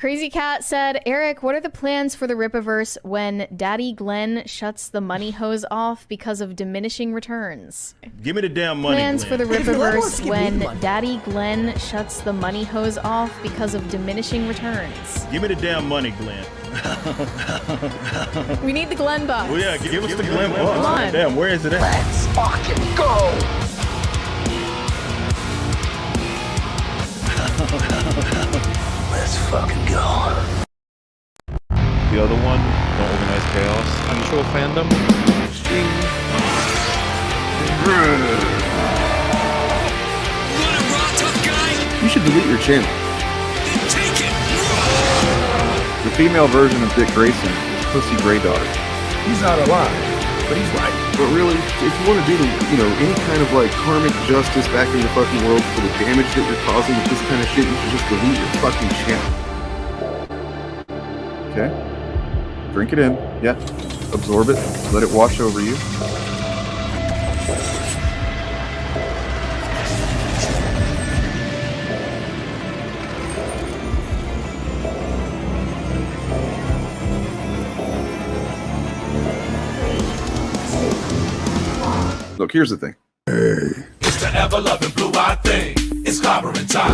Crazy Cat said, Eric, what are the plans for the Rippaverse when Daddy Glenn shuts the money hose off because of diminishing returns? Give me the damn money, Plans Glenn. for the Rippaverse when Daddy Glenn shuts the money hose off because of diminishing returns. Give me the damn money, Glenn. We need the Glenn bucks. Well, yeah, give us the Glenn bucks. Come on. Damn, where is it at? Let's fucking go! Let's fucking go. The other one, don't organize chaos. Mutual fandom. You should delete your channel. The female version of Dick Grayson is Pussy Grey Daughter. He's not alive, but he's right. But really, if you want to do any kind of like karmic justice back in the fucking world for the damage that you're causing with this kind of shit, you should just delete your fucking channel. Okay? Drink it in. Yeah. Absorb it. Let it wash over you. Look, here's the thing. It's the ever-loving blue-eyed thing. It's clobbering time.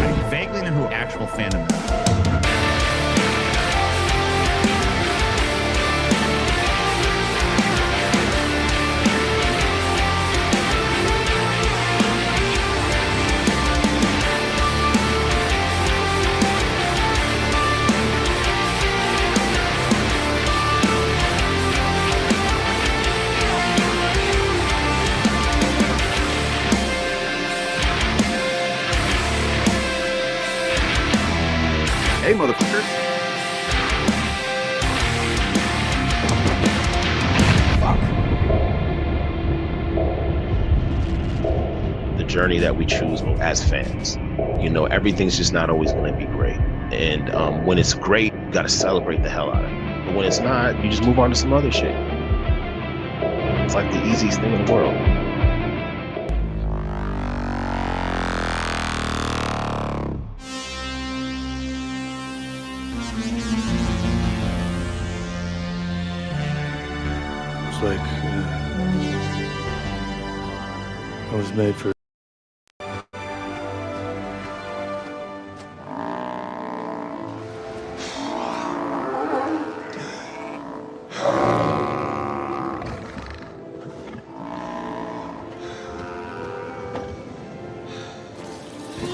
I vaguely know who actual fandom is. Hey, motherfuckers. The journey that we choose as fans. Everything's just not always going to be great. And when it's great, you got to celebrate the hell out of it. But when it's not, you just move on to some other shit. It's like the easiest thing in the world. Like I was made for.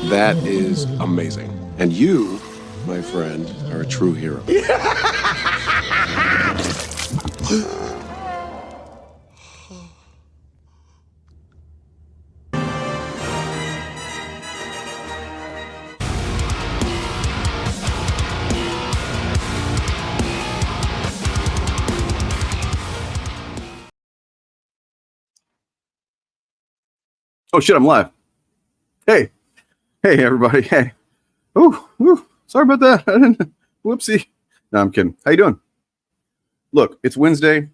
That is amazing. And you, my friend, are a true hero. Oh shit, I'm live. Hey everybody. Hey. Ooh, sorry about that. Whoopsie. No, I'm kidding. How you doing? Look, it's Wednesday.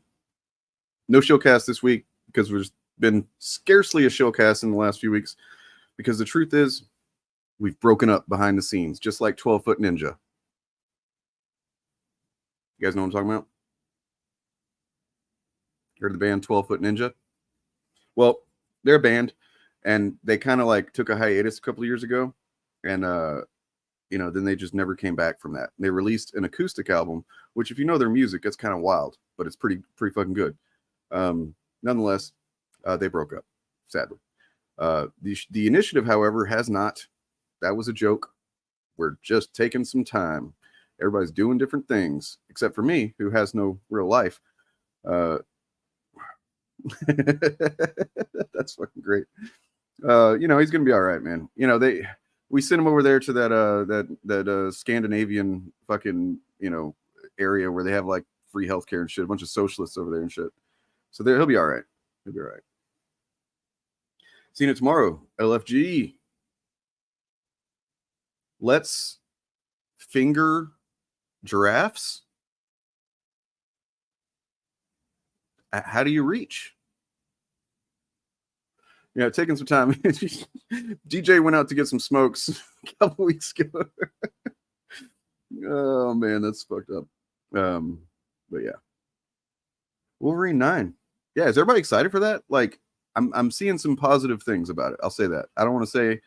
No Shillcast this week because there's been scarcely a Shillcast in the last few weeks. Because the truth is, we've broken up behind the scenes, just like 12-Foot Ninja. You guys know what I'm talking about? Heard the band 12-Foot Ninja? Well, they're a band. And they kind of like took a hiatus a couple of years ago. And, then they just never came back from that. And they released an acoustic album, which if you know their music, it's kind of wild, but it's pretty fucking good. Nonetheless, they broke up, sadly. The initiative, however, has not. That was a joke. We're just taking some time. Everybody's doing different things, except for me, who has no real life. That's fucking great. He's gonna be all right, man. We sent him over there to that Scandinavian fucking area where they have like free healthcare and shit. A bunch of socialists over there and shit. So he'll be all right. He'll be all right. Seeing it tomorrow. LFG. Let's finger giraffes. How do you reach? Yeah, taking some time. DJ went out to get some smokes a couple weeks ago. Oh man, that's fucked up. But yeah, Wolverine 9. Yeah, is everybody excited for that? Like, I'm seeing some positive things about it. I'll say that. I don't want to say,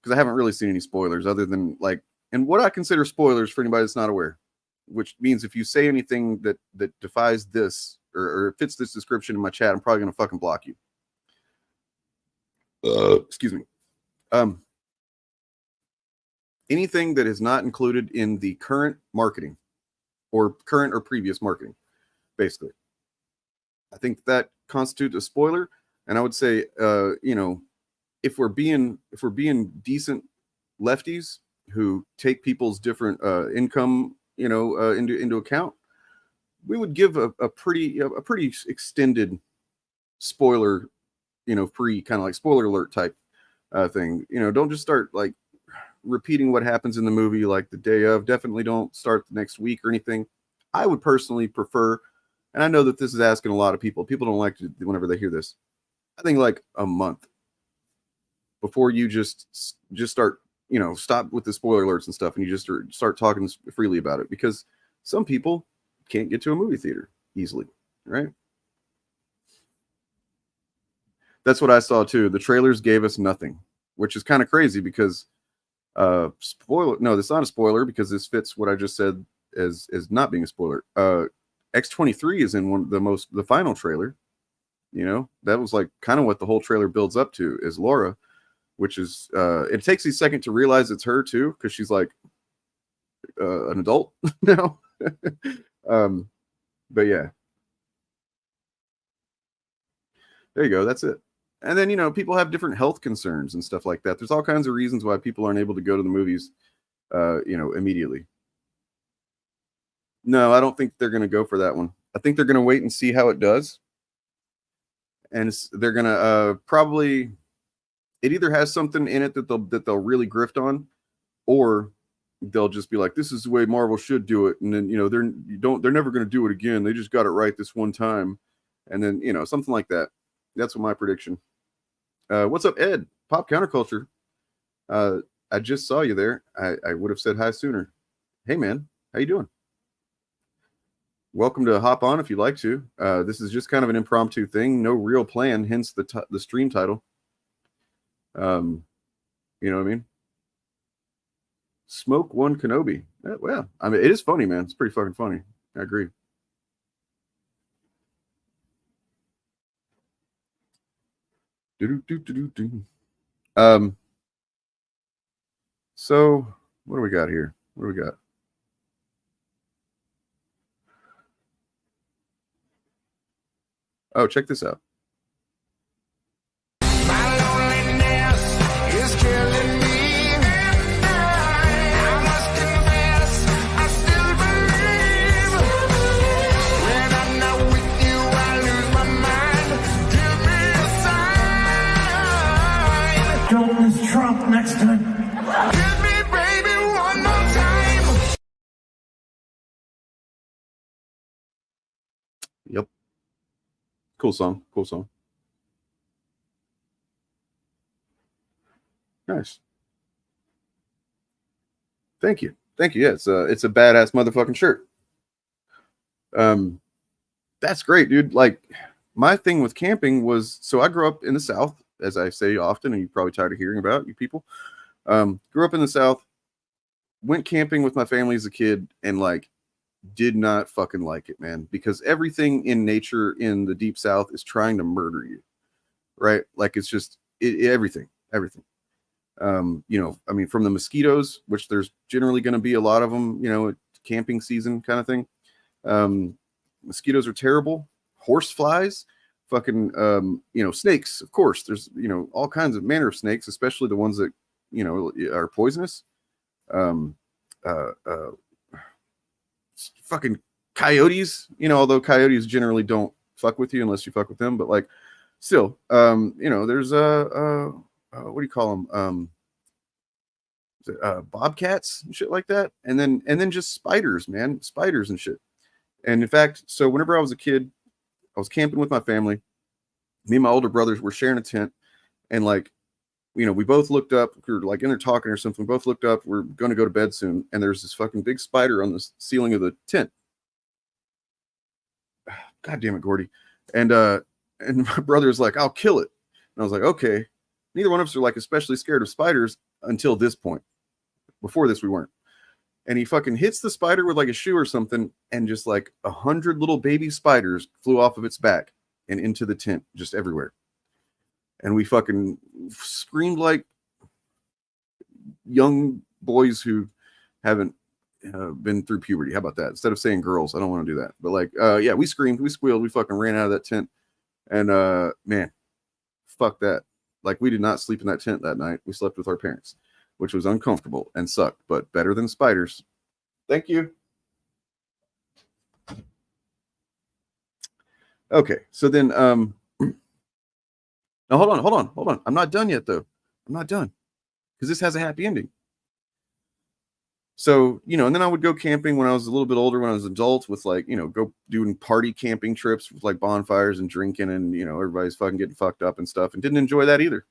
because I haven't really seen any spoilers other than like, and what I consider spoilers for anybody that's not aware, which means if you say anything that defies this or fits this description in my chat, I'm probably gonna fucking block you. Excuse me. Anything that is not included in the current marketing or current or previous marketing, basically, I think that constitutes a spoiler. And I would say, you know, if we're being decent lefties who take people's different income, you know, into account, we would give a pretty extended spoiler, you know, free kind of like spoiler alert type thing. You know, don't just start like repeating what happens in the movie like the day of. Definitely don't start the next week or anything. I would personally prefer, and I know that this is asking a lot of people. People don't like to whenever they hear this. I think like a month before you just start, you know, stop with the spoiler alerts and stuff, and you just start talking freely about it, because some people can't get to a movie theater easily, right? That's what I saw too. The trailers gave us nothing, which is kind of crazy because spoiler. No, that's not a spoiler because this fits what I just said as not being a spoiler. X-23 is in the final trailer. You know, that was like kind of what the whole trailer builds up to, is Laura, which is it takes a second to realize it's her too, because she's like an adult now. But yeah, there you go. That's it. And then, you know, people have different health concerns and stuff like that. There's all kinds of reasons why people aren't able to go to the movies, you know, immediately. No, I don't think they're going to go for that one. I think they're going to wait and see how it does. And they're going to probably, it either has something in it that they'll really grift on, or they'll just be like, this is the way Marvel should do it. And then, you know, they're never going to do it again. They just got it right this one time. And then, you know, something like that. That's what my prediction. What's up, Ed? Pop Counterculture. I just saw you there. I would have said hi sooner. Hey, man. How you doing? Welcome to hop on if you'd like to. This is just kind of an impromptu thing. No real plan, hence the stream title. You know what I mean? Smoke One Kenobi. Well, I mean, it is funny, man. It's pretty fucking funny. I agree. So what do we got here? What do we got? Oh, check this out. Don't miss Trump next time. Give me, baby, one more time. Yep. Cool song. Cool song. Nice. Thank you. Thank you. Yeah, it's a badass motherfucking shirt. That's great, dude. Like, my thing with camping was, so I grew up in the South, as I say often, and you're probably tired of hearing about, you people. Grew up in the South, went camping with my family as a kid, and like did not fucking like it, man, because everything in nature in the deep South is trying to murder you, right? Like, it's just everything. You know, I mean, from the mosquitoes, which there's generally going to be a lot of them, you know, camping season kind of thing. Mosquitoes are terrible. Horse flies, fucking, you know, snakes, of course. There's, you know, all kinds of manner of snakes, especially the ones that, you know, are poisonous. Fucking coyotes, you know, although coyotes generally don't fuck with you unless you fuck with them, but like, still, you know, there's what do you call them? bobcats and shit like that, and then just spiders, man, spiders and shit. And in fact, so whenever I was a kid, I was camping with my family. Me and my older brothers were sharing a tent, and like, we both looked up. We were like in there talking or something. We both looked up. We're going to go to bed soon, and there's this fucking big spider on the ceiling of the tent. God damn it, Gordy. And my brother's like, I'll kill it. And I was like, okay. Neither one of us are like especially scared of spiders until this point. Before this, we weren't. And he fucking hits the spider with like a shoe or something, and just like 100 little baby spiders flew off of its back and into the tent, just everywhere. And we fucking screamed like young boys who haven't been through puberty. How about that? Instead of saying girls, I don't want to do that. But like, yeah, we screamed, we squealed, we fucking ran out of that tent. And man, fuck that. Like, we did not sleep in that tent that night. We slept with our parents, which was uncomfortable and sucked, but better than spiders. Thank you. Okay, so then now, hold on. I'm not done yet, though. I'm not done, because this has a happy ending. So, and then I would go camping when I was a little bit older, when I was an adult, with like, go doing party camping trips with like bonfires and drinking, and, everybody's fucking getting fucked up and stuff, and didn't enjoy that either.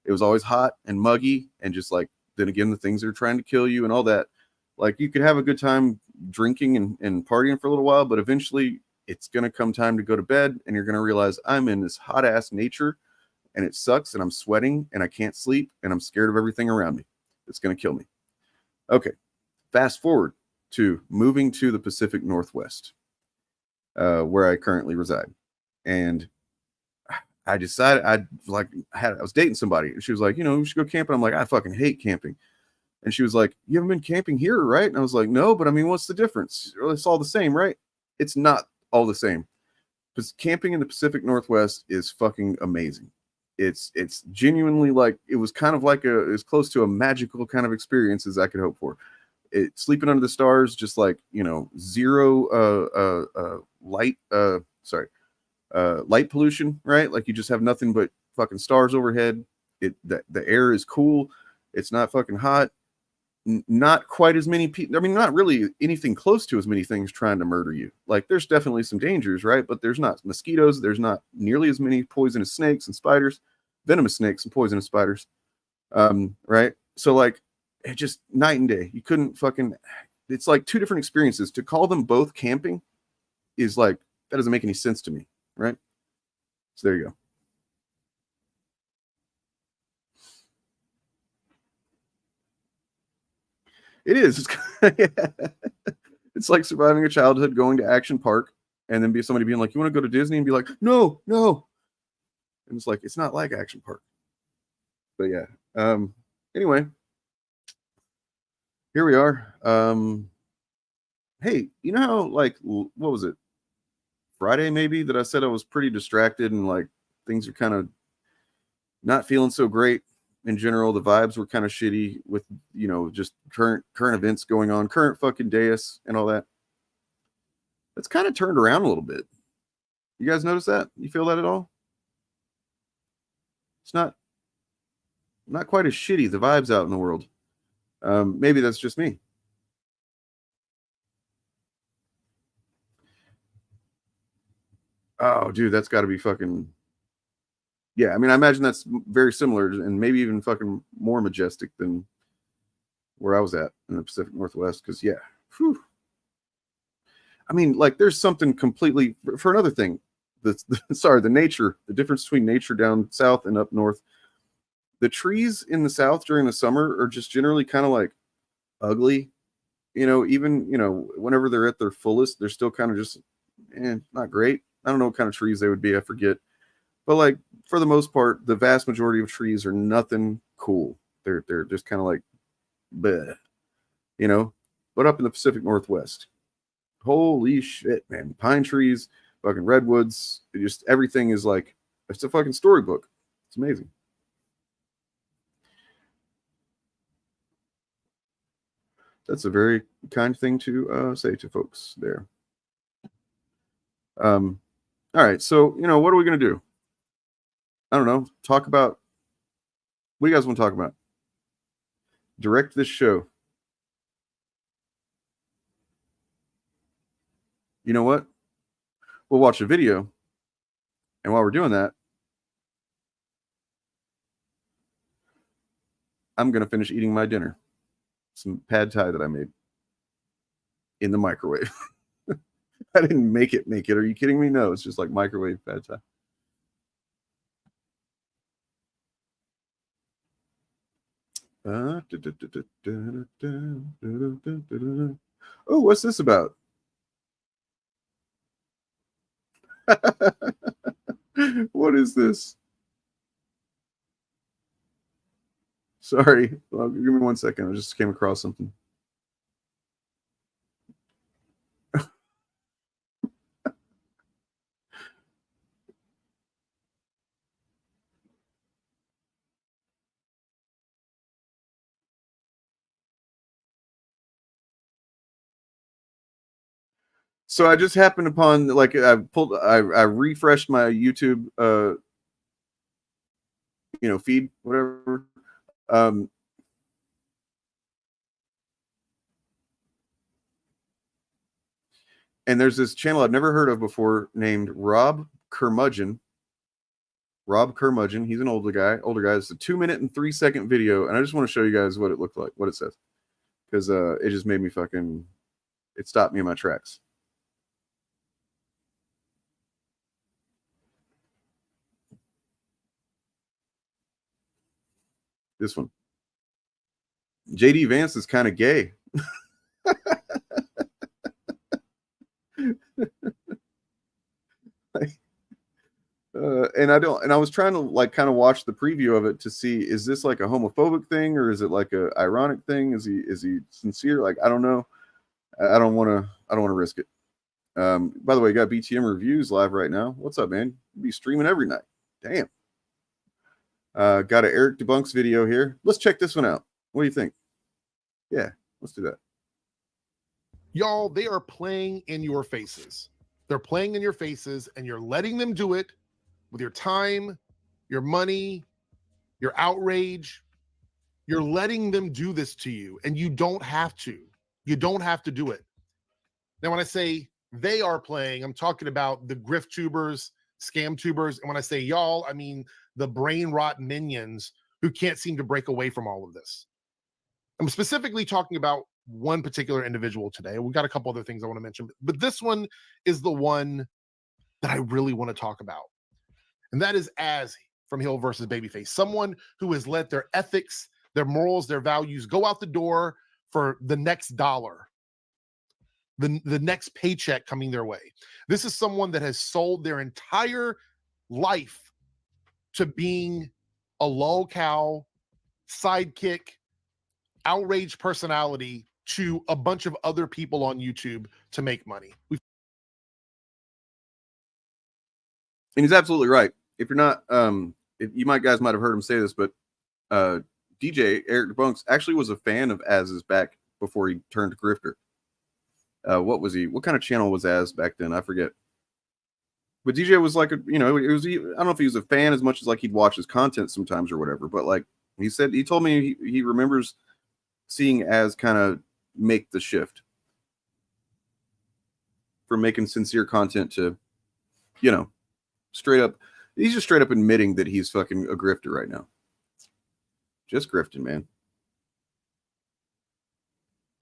It was always hot and muggy, and just like, then again, the things that are trying to kill you and all that. Like, you could have a good time drinking and partying for a little while, but eventually it's going to come time to go to bed, and you're going to realize I'm in this hot ass nature, and it sucks, and I'm sweating, and I can't sleep, and I'm scared of everything around me. It's going to kill me. Okay. Fast forward to moving to the Pacific Northwest, where I currently reside. And I decided I was dating somebody, and she was like, we should go camping. I'm like, I fucking hate camping. And she was like, you haven't been camping here, right? And I was like, no, but I mean, what's the difference? It's all the same, right? It's not all the same. Because camping in the Pacific Northwest is fucking amazing. It's genuinely like, it was kind of like as close to a magical kind of experience as I could hope for. Sleeping under the stars, just like, zero light pollution, right? Like, you just have nothing but fucking stars overhead. The air is cool. It's not fucking hot. Not quite as many people. I mean, not really anything close to as many things trying to murder you. Like, there's definitely some dangers, right? But there's not mosquitoes. There's not nearly as many poisonous snakes and spiders, venomous snakes and poisonous spiders. Right? So like, it just night and day. You couldn't fucking. It's like two different experiences. To call them both camping is like, that doesn't make any sense to me, right? So there you go. It is. It's like surviving a childhood, going to Action Park, and then somebody being like, you want to go to Disney? And be like, no. And it's like, it's not like Action Park. But yeah. Anyway. Here we are. Hey, you know how, like, what was it? Friday, maybe, that I said I was pretty distracted and like things are kind of not feeling so great in general. The vibes were kind of shitty with, just current events going on, current fucking days and all that. It's kind of turned around a little bit. You guys notice that? You feel that at all? It's not quite as shitty, the vibes out in the world. Maybe that's just me. Oh, dude, that's got to be fucking. Yeah, I mean, I imagine that's very similar and maybe even fucking more majestic than where I was at in the Pacific Northwest. Because, yeah, whew. I mean, like, there's something completely. For another thing, the nature, the difference between nature down south and up north. The trees in the south during the summer are just generally kind of like ugly, even, whenever they're at their fullest, they're still kind of just not great. I don't know what kind of trees they would be. I forget. But like, for the most part, the vast majority of trees are nothing cool. They're just kind of like, bleh, but up in the Pacific Northwest, holy shit, man. Pine trees, fucking redwoods, everything is like, it's a fucking storybook. It's amazing. That's a very kind thing to say to folks there. All right. So, what are we going to do? I don't know. Talk about, what do you guys want to talk about? direct this show. You know what? We'll watch a video. And while we're doing that, I'm going to finish eating my dinner. Some pad thai that I made in the microwave. I didn't make it. Are you kidding me? No, it's just like microwave pad thai. Oh, what's this about? What is this? Sorry. Well, give me 1 second. I just came across something. So I just happened upon, like, I refreshed my YouTube feed, whatever. And there's this channel I've never heard of before named Rob Curmudgeon. He's an older guy. It's a 2-minute and 3-second video, and I just want to show you guys what it looked like, what it says, because it just made me it stopped me in my tracks. This one. JD Vance is kind of gay. And I was trying to like kind of watch the preview of it to see, is this like a homophobic thing or is it like a ironic thing? Is he sincere? Like, I don't know. I don't want to risk it. By the way, you got BTM reviews live right now. What's up, man? You'll be streaming every night. Damn. Got an Eric Debunks video here. Let's check this one out. What do you think? Yeah, let's do that. Y'all, they are playing in your faces. They're playing in your faces, and you're letting them do it with your time, your money, your outrage. You're letting them do this to you, and you don't have to. You don't have to do it. Now, when I say they are playing, I'm talking about the grift tubers, scam tubers. And when I say y'all, I mean the brain rot minions who can't seem to break away from all of this. I'm specifically talking about one particular individual today. We've got a couple other things I want to mention, but this one is the one that I really want to talk about. And that is Az from Hill versus Babyface, someone who has let their ethics, their morals, their values go out the door for the next dollar, the next paycheck coming their way. This is someone that has sold their entire life to being a lolcow, sidekick, outraged personality to a bunch of other people on YouTube to make money. And he's absolutely right. If you're not, if you guys might have heard him say this, but DJ Eric Debunks actually was a fan of Az's back before he turned grifter. What was he? What kind of channel was Az back then? I forget. But DJ was like I don't know if he was a fan as much as like he'd watch his content sometimes or whatever. But like he told me he remembers seeing Az kind of make the shift from making sincere content to, straight up. He's just straight up admitting that he's fucking a grifter right now. Just grifting, man.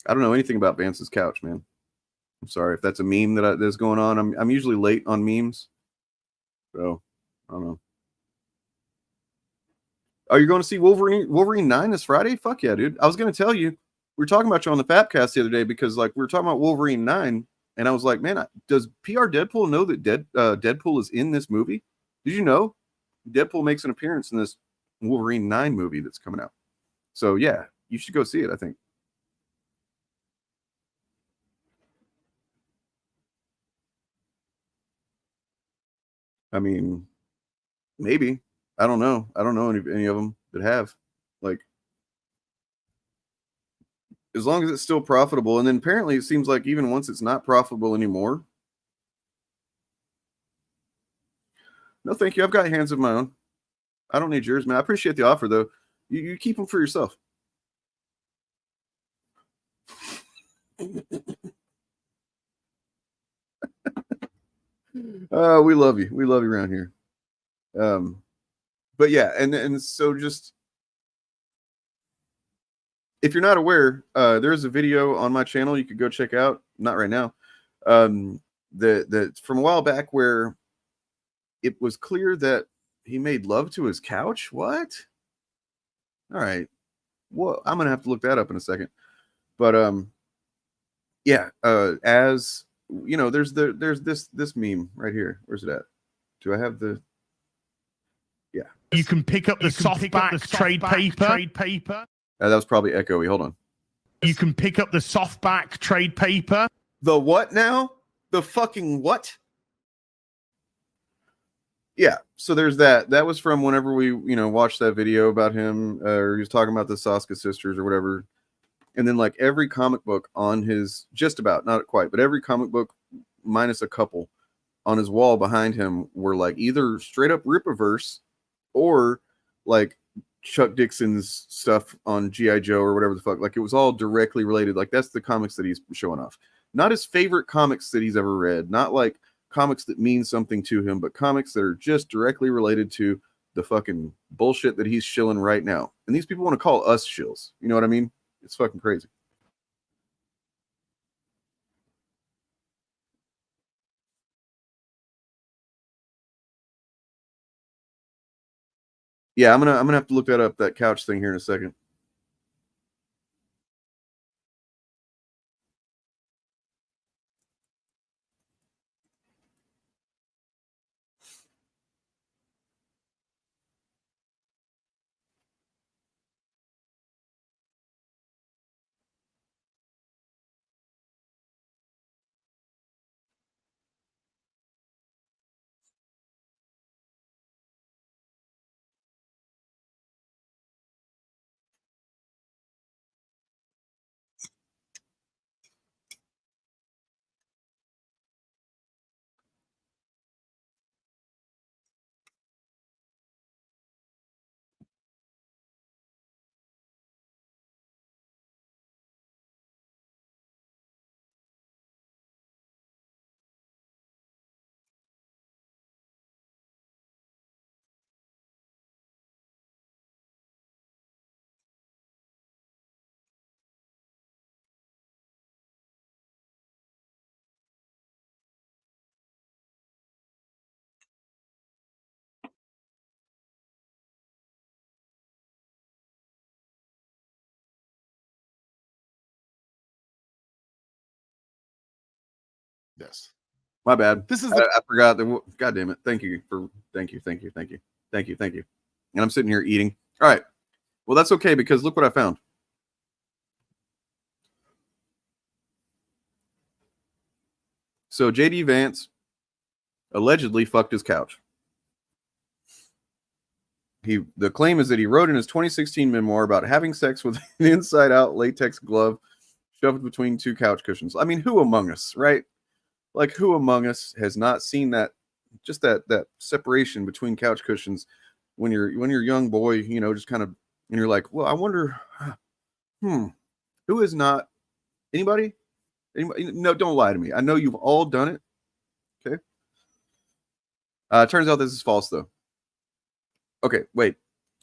I don't know anything about Vance's couch, man. I'm sorry if that's a meme that's going on. I'm usually late on memes, so I don't know. Are you going to see Wolverine 9 this Friday? Fuck yeah, dude. I was going to tell you, we were talking about you on the Fapcast the other day because like we were talking about Wolverine 9, and I was like, man, does PR Deadpool know that Deadpool is in this movie? Did you know Deadpool makes an appearance in this Wolverine 9 movie that's coming out? So yeah, you should go see it, I think. I mean, maybe. I don't know. I don't know any of them that have. Like, as long as it's still profitable. And then apparently it seems like even once it's not profitable anymore. No, thank you. I've got hands of my own. I don't need yours, man. I appreciate the offer, though. You keep them for yourself. We love you. We love you around here. But yeah, and so just if you're not aware, there's a video on my channel you could go check out. Not right now. The from a while back where it was clear that he made love to his couch. What? All right. Well, I'm gonna have to look that up in a second. But yeah. As you know, there's this meme right here. Where's it at? Do I have the? Yeah. You can pick up the softback trade paper. That was probably echoey. Hold on. You can pick up the softback trade paper. The what now? The fucking what? Yeah. So there's that. That was from whenever we, watched that video about him, or he was talking about the Saska sisters or whatever. And then like every comic book on his, just about, not quite, but every comic book minus a couple on his wall behind him were like either straight up Rippaverse or like Chuck Dixon's stuff on G.I. Joe or whatever the fuck. Like it was all directly related. Like that's the comics that he's showing off. Not his favorite comics that he's ever read. Not like comics that mean something to him, but comics that are just directly related to the fucking bullshit that he's shilling right now. And these people want to call us shills. You know what I mean? It's fucking crazy. Yeah, I'm gonna have to look that up, that couch thing here in a second. Yes. My bad. This is I forgot that. God damn it. Thank you. And I'm sitting here eating. All right. Well, that's okay because look what I found. So JD Vance allegedly fucked his couch. The claim is that he wrote in his 2016 memoir about having sex with an inside-out latex glove shoved between two couch cushions. I mean, who among us, right? Like, who among us has not seen that, just that separation between couch cushions when you're a young boy, just kind of, and you're like, well, I wonder, who is not? Anybody? No, don't lie to me. I know you've all done it. Okay. Turns out this is false, though. Okay, wait.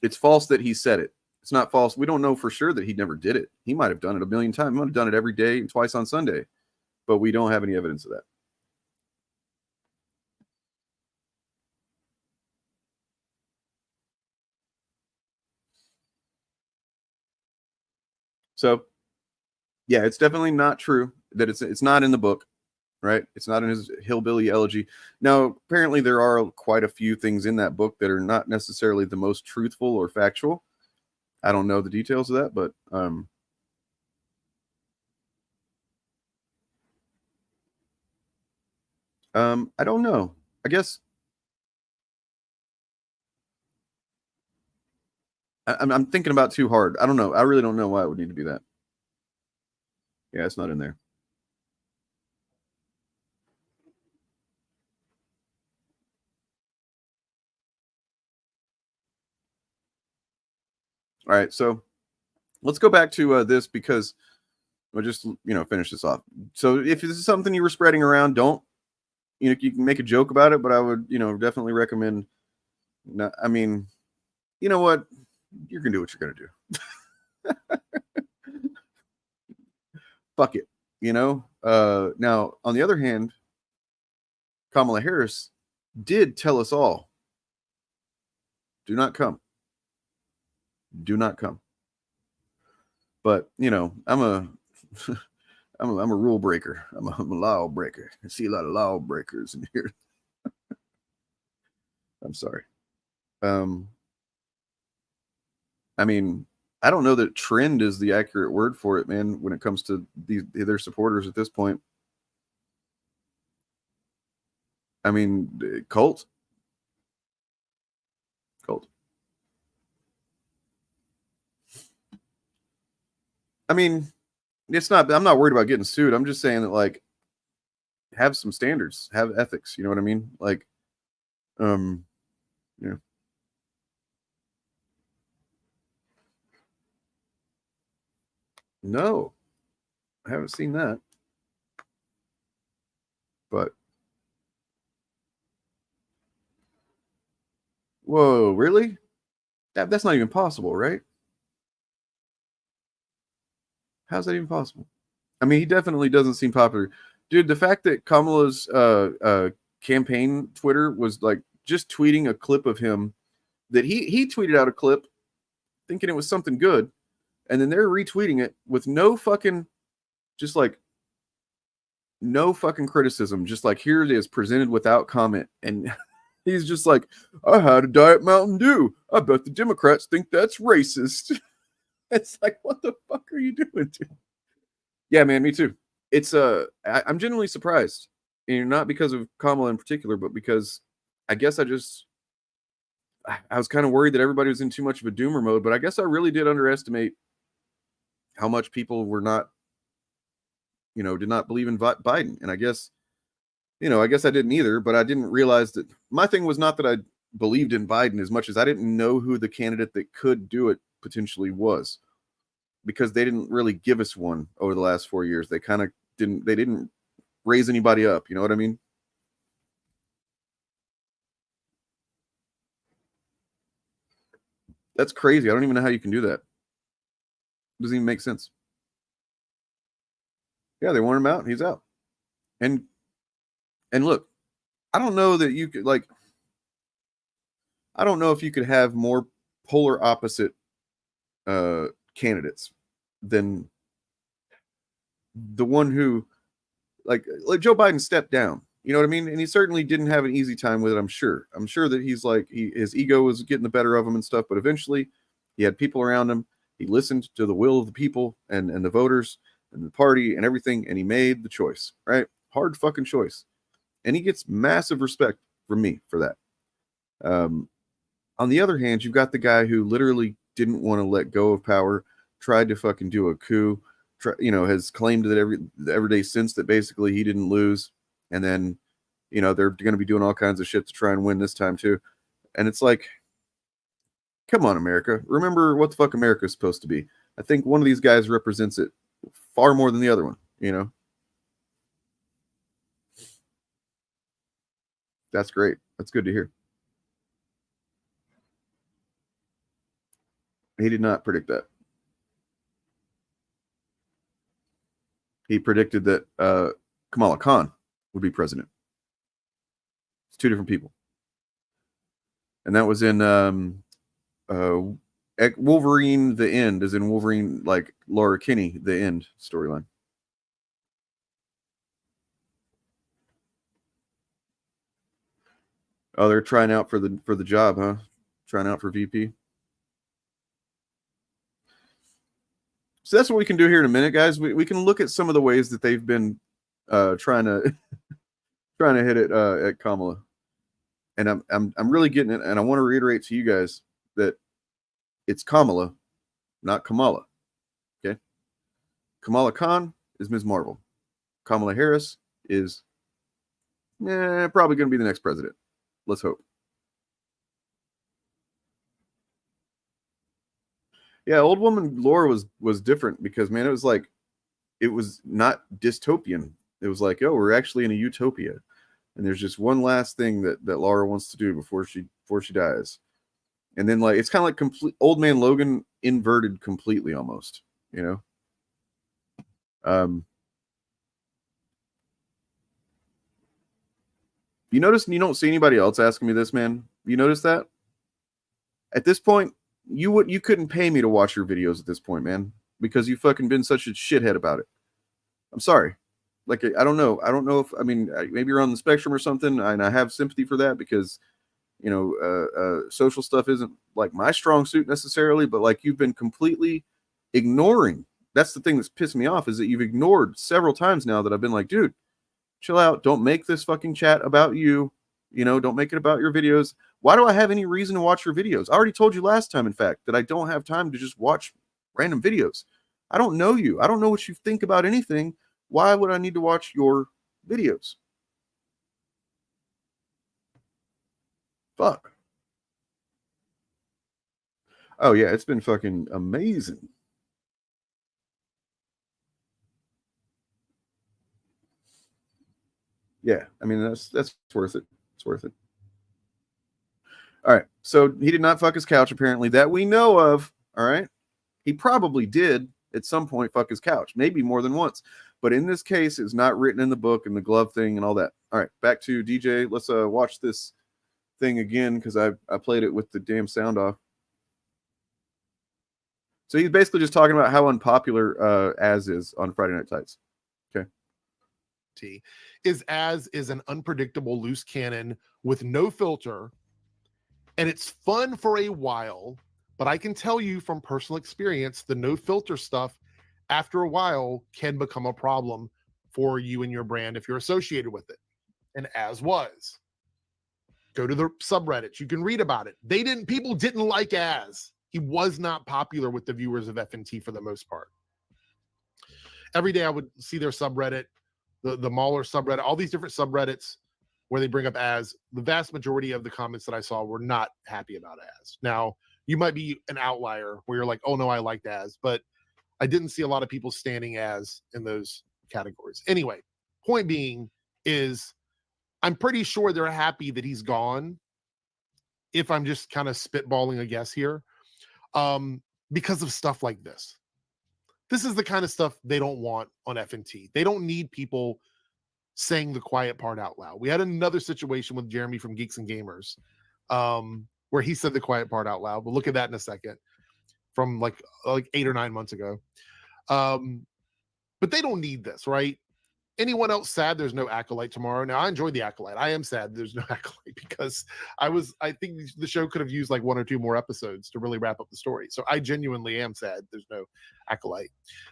It's false that he said it. It's not false. We don't know for sure that he never did it. He might have done it a million times. He might have done it every day and twice on Sunday. But we don't have any evidence of that. So, yeah, it's definitely not true that it's not in the book, right? It's not in his hillbilly elegy. Now, apparently there are quite a few things in that book that are not necessarily the most truthful or factual. I don't know the details of that, but I don't know. I guess I'm thinking about too hard. I don't know. I really don't know why it would need to be that. Yeah, it's not in there. All right, so let's go back to this because But just, finish this off. So if this is something you were spreading around, don't, you can make a joke about it, but I would, definitely recommend not, I mean, you know what? You're going to do what you're going to do. Fuck it. Now, on the other hand, Kamala Harris did tell us all, do not come. Do not come. But, I'm a rule breaker. I'm a law breaker. I see a lot of law breakers in here. I'm sorry. I mean, I don't know that trend is the accurate word for it, man, when it comes to their supporters at this point. I mean, cult. I mean, I'm not worried about getting sued. I'm just saying that, like, have some standards, have ethics. You know what I mean? Like, yeah. No, I haven't seen that. But, whoa, really? That's not even possible, right? How's that even possible? I mean, he definitely doesn't seem popular. Dude, the fact that Kamala's campaign Twitter was like just tweeting a clip of him, that he tweeted out a clip thinking it was something good, and then they're retweeting it with no fucking criticism, just like, here it is presented without comment. And he's just like, I had a Diet Mountain Dew. I bet the Democrats think that's racist. It's like, what the fuck are you doing, dude? Yeah, man, me too. It's I'm genuinely surprised, and not because of Kamala in particular, but because I guess I was kind of worried that everybody was in too much of a doomer mode. But I guess I really did underestimate how much people were not, did not believe in Biden. And I guess I didn't either, but I didn't realize that my thing was not that I believed in Biden as much as I didn't know who the candidate that could do it potentially was, because they didn't really give us one over the last 4 years. They didn't raise anybody up. You know what I mean? That's crazy. I don't even know how you can do that. Doesn't even make sense. Yeah, they want him out. He's out. And look, I don't know that you could, like, I don't know if you could have more polar opposite candidates than the one who, like Joe Biden stepped down. You know what I mean? And he certainly didn't have an easy time with it. I'm sure that he's like, his ego was getting the better of him and stuff. But eventually, he had people around him. He listened to the will of the people and the voters and the party and everything, and he made the choice. Right? Hard fucking choice. And he gets massive respect from me for that. On the other hand, you've got the guy who literally didn't want to let go of power, tried to fucking do a coup, has claimed that every day since that basically he didn't lose. And then, they're going to be doing all kinds of shit to try and win this time too. And it's like, come on, America. Remember what the fuck America is supposed to be. I think one of these guys represents it far more than the other one, That's great. That's good to hear. He did not predict that. He predicted that Kamala Khan would be president. It's two different people. And that was in Wolverine The End, as in Wolverine, like Laura Kinney, The End storyline. Oh, they're trying out for the job, huh? Trying out for VP. So that's what we can do here in a minute, guys. We can look at some of the ways that they've been trying to hit it at Kamala. And I'm really getting it, and I want to reiterate to you guys that it's Kamala, not Kamala. Okay? Kamala Khan is Ms. Marvel. Kamala Harris is probably going to be the next president. Let's hope. Yeah, old woman Laura was different because, man, it was like it was not dystopian. It was like, oh, we're actually in a utopia, and there's just one last thing that Laura wants to do before she dies, and then like it's kind of like complete Old Man Logan inverted completely almost, you know. You notice you don't see anybody else asking me this, man? You notice that? At this point, you couldn't pay me to watch your videos at this point, man, because you fucking been such a shithead about it. I'm sorry. Like, I don't know. I don't know if, I mean, maybe you're on the spectrum or something, and I have sympathy for that because, you know, social stuff isn't like my strong suit necessarily, but like you've been completely ignoring. That's the thing that's pissed me off, is that you've ignored several times now that I've been like, dude, chill out. Don't make this fucking chat about you. You know, don't make it about your videos. Why do I have any reason to watch your videos? I already told you last time, in fact, that I don't have time to just watch random videos. I don't know you. I don't know what you think about anything. Why would I need to watch your videos? Fuck. Oh, yeah, it's been fucking amazing. Yeah, I mean, that's worth it. It's worth it. All right, so he did not fuck his couch, apparently, that we know of. All right, he probably did at some point fuck his couch, maybe more than once. But in this case, it's not written in the book and the glove thing and all that. All right, back to DJ. Let's watch this thing again because I played it with the damn sound off. So he's basically just talking about how unpopular Az is on Friday Night Tights. Okay. Is an unpredictable loose cannon with no filter, and it's fun for a while, but I can tell you from personal experience, the no filter stuff after a while can become a problem for you and your brand if you're associated with it. And Az was. Go to the subreddits, you can read about it. People didn't like Az. He was not popular with the viewers of FNT for the most part. Every day I would see their subreddit, the Mauler subreddit, all these different subreddits where they bring up Az. The vast majority of the comments that I saw were not happy about Az. Now, you might be an outlier where you're like, oh no, I liked Az, but I didn't see a lot of people standing Az in those categories. Anyway, point being is I'm pretty sure they're happy that he's gone, if I'm just kind of spitballing a guess here, because of stuff like this. This is the kind of stuff they don't want on FNT. They don't need people saying the quiet part out loud. We had another situation with Jeremy from Geeks and Gamers, where he said the quiet part out loud. We'll look at that in a second, from like 8 or 9 months ago. But they don't need this, right? Anyone else sad there's no Acolyte tomorrow? Now, I enjoyed the Acolyte. I am sad there's no Acolyte because I think the show could have used like 1 or 2 more episodes to really wrap up the story. So I genuinely am sad there's no Acolyte.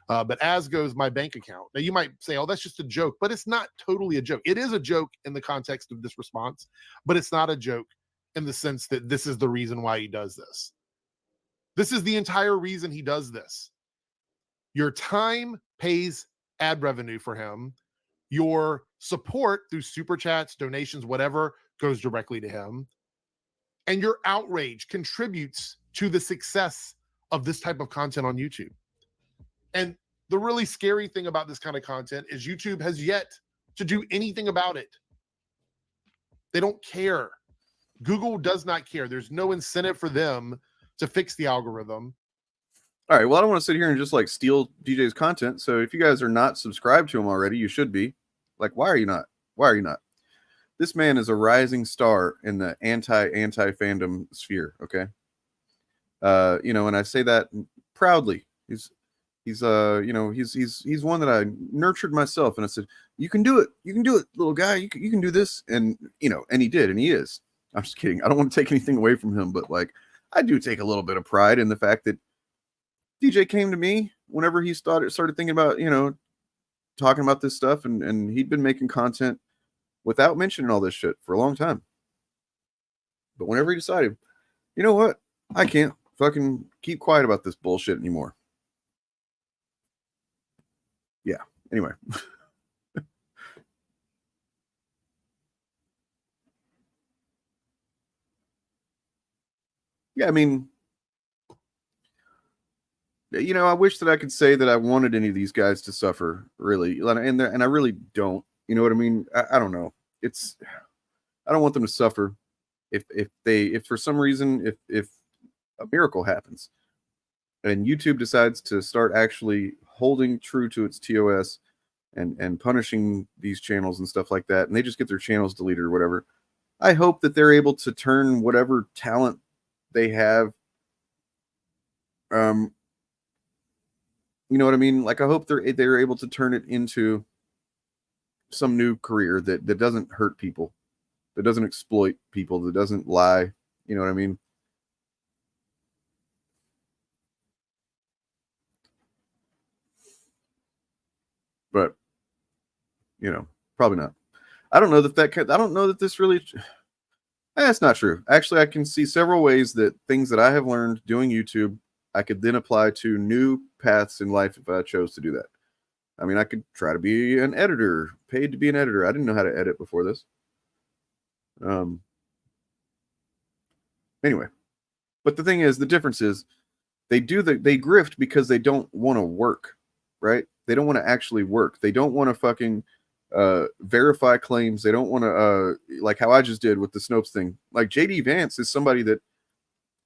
But as goes my bank account. Now, you might say, oh, that's just a joke, but it's not totally a joke. It is a joke in the context of this response, but it's not a joke in the sense that this is the reason why he does this. This is the entire reason he does this. Your time pays ad revenue for him. Your support through super chats, donations, whatever, goes directly to him. And your outrage contributes to the success of this type of content on YouTube. And the really scary thing about this kind of content is YouTube has yet to do anything about it. They don't care. Google does not care. There's no incentive for them to fix the algorithm. All right, well, I don't want to sit here and just like steal DJ's content. So if you guys are not subscribed to him already, you should be. Like, why are you not? Why are you not? This man is a rising star in the anti fandom sphere. Okay. You know, and I say that proudly. He's one that I nurtured myself, and I said, you can do it, little guy. You can do this, and you know, and he did, and he is. I'm just kidding. I don't want to take anything away from him, but like, I do take a little bit of pride in the fact that DJ came to me whenever he started thinking about, you know, talking about this stuff, and he'd been making content without mentioning all this shit for a long time. But whenever he decided, you know what, I can't fucking keep quiet about this bullshit anymore. Yeah. Anyway. Yeah, I mean, You know, I wish that I could say that I wanted any of these guys to suffer, really, and I really don't. You know what I mean? I don't know. I don't want them to suffer. If for some reason if a miracle happens and YouTube decides to start actually holding true to its TOS and punishing these channels and stuff like that, and they just get their channels deleted or whatever, I hope that they're able to turn whatever talent they have. You know what I mean? Like, I hope they're able to turn it into some new career that doesn't hurt people, that doesn't exploit people, that doesn't lie. You know what I mean? But, you know, probably not. I don't know I don't know that this really. That's not true. Actually, I can see several ways that things that I have learned doing YouTube, I could then apply to new paths in life if I chose to do that. I mean, I could try to be an editor, paid to be an editor. I didn't know how to edit before this. Anyway, but the thing is, the difference is they grift because they don't want to work, right? They don't want to actually work. They don't want to fucking verify claims. They don't want to like how I just did with the Snopes thing. Like JD Vance is somebody that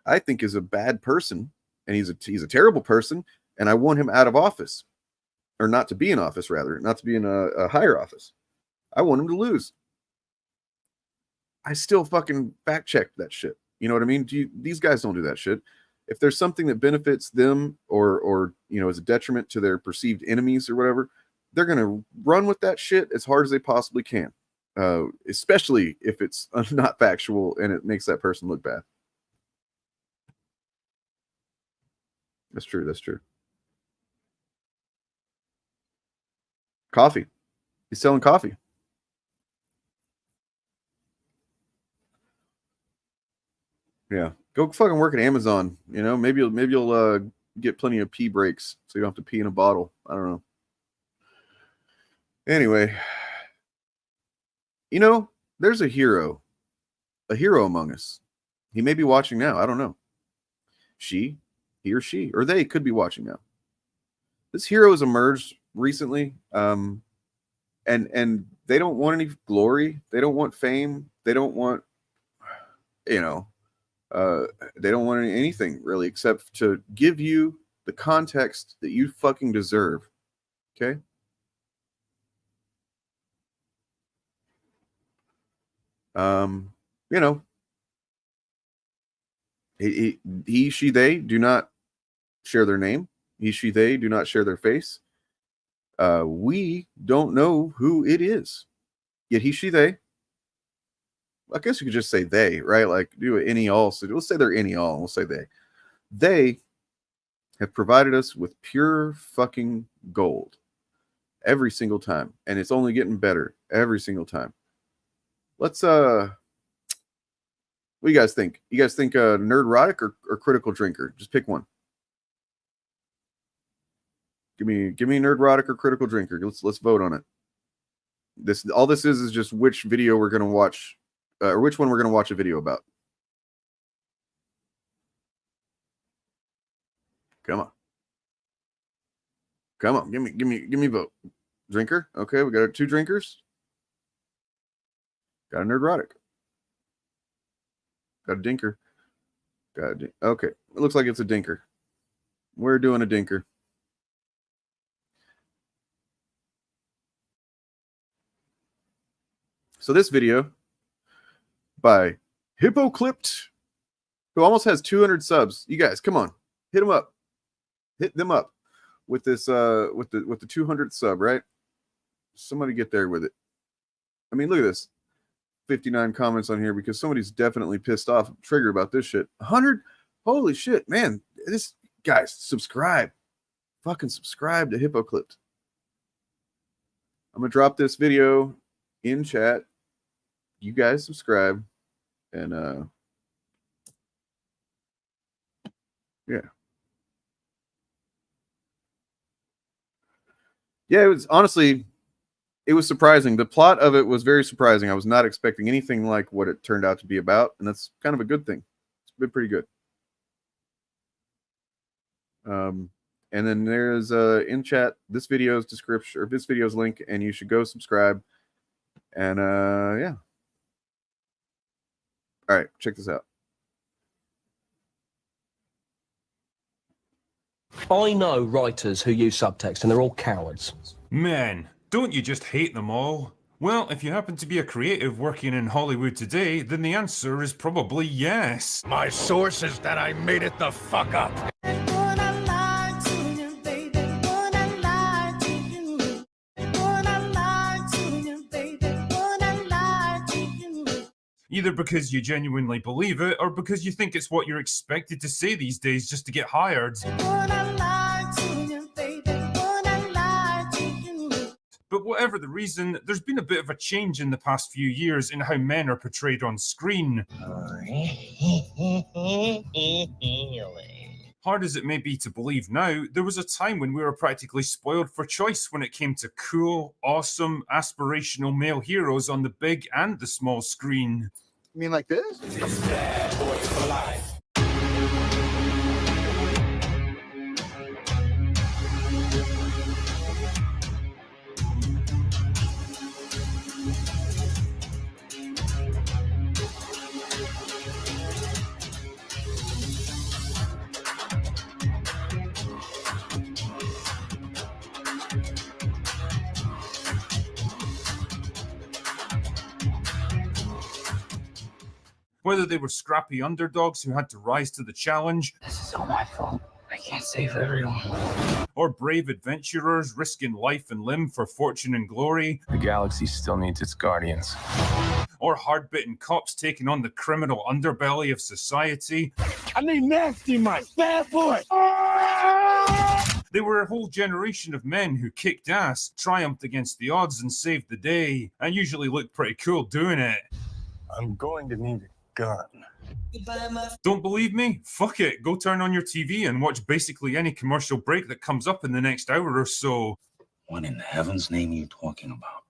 I think is a bad person, and he's a terrible person, and I want him out of office, or not to be in office, rather, not to be in a higher office. I want him to lose. I still fucking fact checked that shit. You know what I mean? These guys don't do that shit. If there's something that benefits them or you know, is a detriment to their perceived enemies or whatever, they're gonna run with that shit as hard as they possibly can. Especially if it's not factual and it makes that person look bad. That's true. That's true. Coffee. He's selling coffee. Yeah. Go fucking work at Amazon. You know, maybe you'll get plenty of pee breaks so you don't have to pee in a bottle. I don't know. Anyway, you know, there's a hero among us. He may be watching now. I don't know. He or she, or they could be watching now. This hero has emerged recently, and they don't want any glory. They don't want fame. They don't want, you know, they don't want anything really except to give you the context that you fucking deserve. Okay. You know, he, she, they do not share their name. He, she, they do not share their face. We don't know who it is. Yet he, she, they. I guess you could just say they, right? Like do any all. So we'll say they're any all. We'll say they. They have provided us with pure fucking gold every single time, and it's only getting better every single time. Let's what do you guys think? You guys think Nerdrotic or Critical Drinker? Just pick one. Give me Nerdrotic or Critical Drinker. Let's vote on it. All this is just which video we're gonna watch, or which one we're gonna watch a video about. Come on, give me vote. Drinker. Okay, we got 2 drinkers. Got a Nerdrotic. Got a dinker. Okay, it looks like it's a dinker. We're doing a dinker. So this video by Hippo Clipped, who almost has 200 subs. You guys, come on, hit them up. Hit them up with this with the 200th sub, right? Somebody get there with it. I mean, look at this. 59 comments on here because somebody's definitely pissed off, triggered about this shit. 100, holy shit, man! This guys, subscribe, fucking subscribe to Hippo Clipped. I'm gonna drop this video in chat. You guys subscribe, and yeah. It was honestly, it was surprising. The plot of it was very surprising. I was not expecting anything like what it turned out to be about, and that's kind of a good thing. It's been pretty good. And then there's in chat this video's description or this video's link, and you should go subscribe. And yeah. All right, check this out. I know writers who use subtext, and they're all cowards. Man, don't you just hate them all? Well, if you happen to be a creative working in Hollywood today, then the answer is probably yes. My source is that I made it the fuck up. Either because you genuinely believe it, or because you think it's what you're expected to say these days just to get hired. But whatever the reason, there's been a bit of a change in the past few years in how men are portrayed on screen. Hard as it may be to believe now, there was a time when we were practically spoiled for choice when it came to cool, awesome, aspirational male heroes on the big and the small screen. You mean like this? Whether they were scrappy underdogs who had to rise to the challenge. This is all my fault. I can't save everyone. Or brave adventurers risking life and limb for fortune and glory. The galaxy still needs its guardians. Or hard-bitten cops taking on the criminal underbelly of society. I need nasty Mike. Bad boy. They were a whole generation of men who kicked ass, triumphed against the odds, and saved the day, and usually looked pretty cool doing it. I'm going to need a gun. Don't believe me? Fuck it. Go turn on your TV and watch basically any commercial break that comes up in the next hour or so. What in heaven's name are you talking about?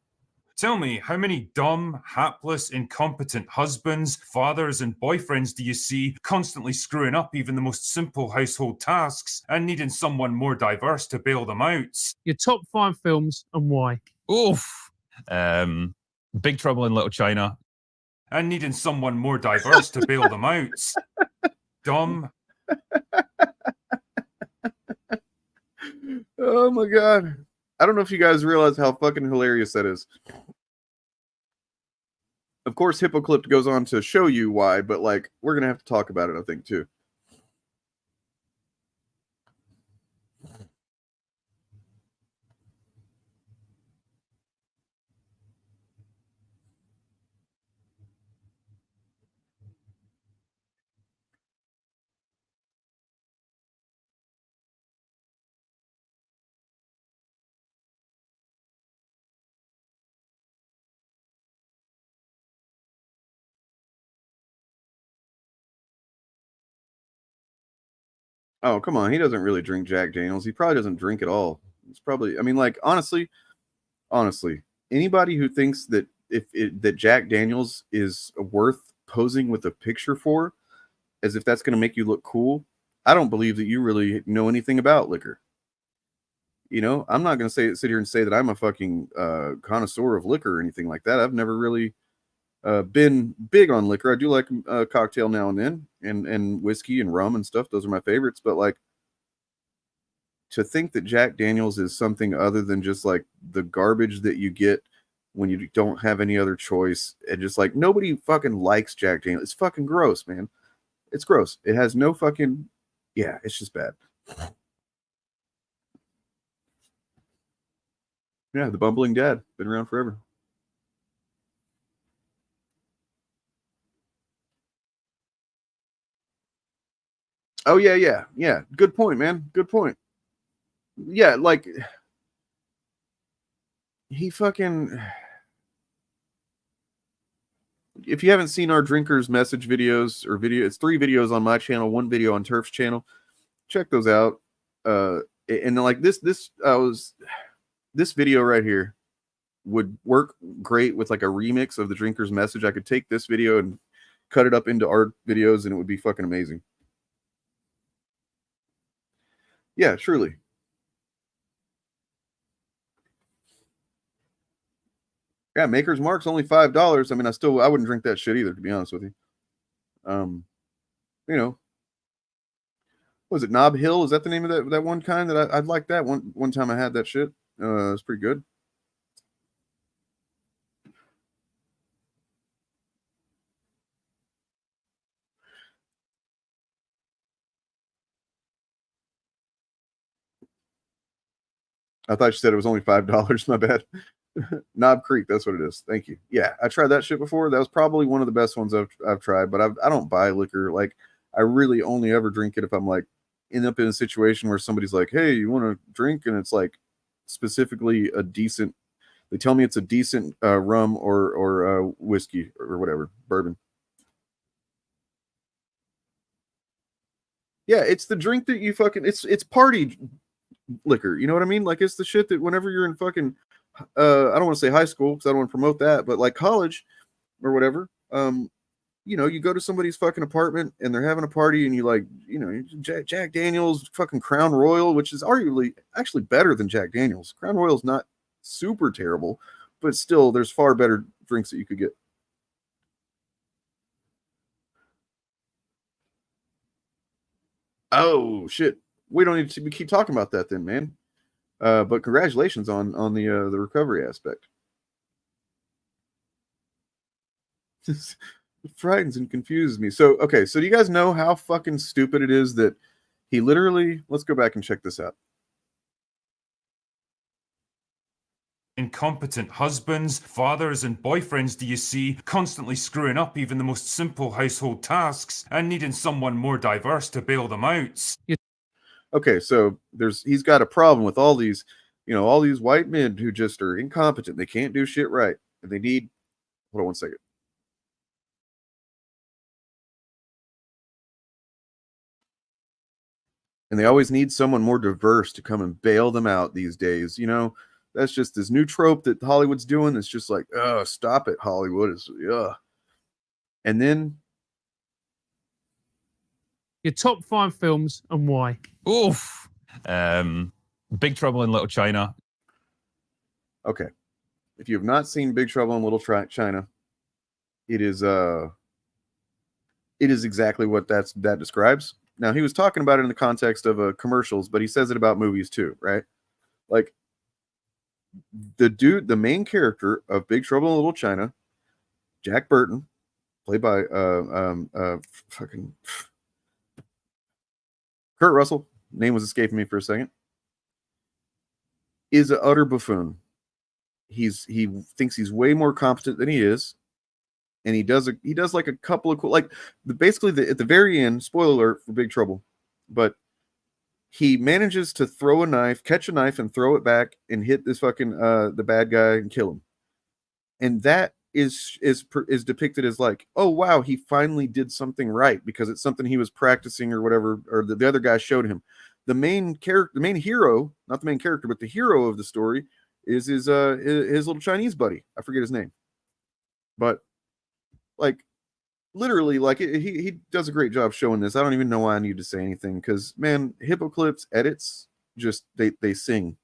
Tell me, how many dumb, hapless, incompetent husbands, fathers, and boyfriends do you see constantly screwing up even the most simple household tasks and needing someone more diverse to bail them out? Your top 5 films and why? Oof. Big Trouble in Little China. And needing someone more diverse to bail them out. Dumb. Oh my god. I don't know if you guys realize how fucking hilarious that is. Of course, Hippoclipped goes on to show you why, but like, we're gonna have to talk about it, I think, too. Oh, come on. He doesn't really drink Jack Daniels. He probably doesn't drink at all. It's probably, I mean, like, honestly, anybody who thinks that that Jack Daniels is worth posing with a picture for, as if that's going to make you look cool, I don't believe that you really know anything about liquor. You know, I'm not going to sit here and say that I'm a fucking connoisseur of liquor or anything like that. I've never really been big on liquor. I do like a cocktail now and then, and whiskey and rum and stuff. Those are my favorites. But like, to think that Jack Daniels is something other than just like the garbage that you get when you don't have any other choice, and just like nobody fucking likes Jack Daniels. It's fucking gross, man. It's gross. It has no fucking, yeah, it's just bad. Yeah, the bumbling dad, been around forever. Oh, yeah. Good point, man. Good point. Yeah, like, he fucking... If you haven't seen our drinkers message videos or it's 3 videos on my channel, 1 video on Turf's channel. Check those out. And like this video right here would work great with like a remix of the drinkers message. I could take this video and cut it up into our videos and it would be fucking amazing. Yeah, surely. Yeah, Maker's Mark's only $5. I mean, I wouldn't drink that shit either, to be honest with you. You know, was it Knob Hill? Is that the name of that one kind that I'd like that one time I had that shit. It's pretty good. I thought you said it was only $5. My bad. Knob Creek, that's what it is. Thank you. Yeah, I tried that shit before. That was probably one of the best ones I've tried. But I don't buy liquor. Like, I really only ever drink it if I'm like end up in a situation where somebody's like, "Hey, you want to drink?" And it's like specifically a decent. They tell me it's a decent rum or whiskey or whatever, bourbon. Yeah, it's the drink that you fucking. It's party liquor. You know what I mean? Like, it's the shit that whenever you're in fucking I don't want to say high school because I don't want to promote that, but like college or whatever, you know, you go to somebody's fucking apartment and they're having a party and you like, you know, Jack Daniels, fucking Crown Royal, which is arguably actually better than Jack Daniels. Crown Royal's not super terrible, but still there's far better drinks that you could get. Oh shit. We don't need to keep talking about that then, man. But congratulations on the recovery aspect. It frightens and confuses me. So, okay, so do you guys know how fucking stupid it is that he literally, let's go back and check this out. Incompetent husbands, fathers, and boyfriends do you see constantly screwing up even the most simple household tasks and needing someone more diverse to bail them out? Okay, so he's got a problem with all these, you know, all these white men who just are incompetent. They can't do shit right. And they need, hold on one second. And they always need someone more diverse to come and bail them out these days. You know, that's just this new trope that Hollywood's doing. It's just like, oh, stop it, Hollywood. And then your top 5 films and why. Oof. Big Trouble in Little China. Okay. If you have not seen Big Trouble in Little China, it is exactly what that describes. Now, he was talking about it in the context of commercials, but he says it about movies too, right? Like, the main character of Big Trouble in Little China, Jack Burton, played by fucking Kurt Russell, name was escaping me for a second, is an utter buffoon. He thinks he's way more competent than he is, and he does like a couple of cool, like basically at the very end, spoiler alert for Big Trouble, but he manages to catch a knife and throw it back and hit this fucking the bad guy and kill him. And that is depicted as like, oh wow, he finally did something right because it's something he was practicing or whatever, or the other guy showed him. The main hero, not the main character, but the hero of the story is his little Chinese buddy. I forget his name, but like literally, like he does a great job showing this. I don't even know why I need to say anything because man, Hippo Clips edits just they sing.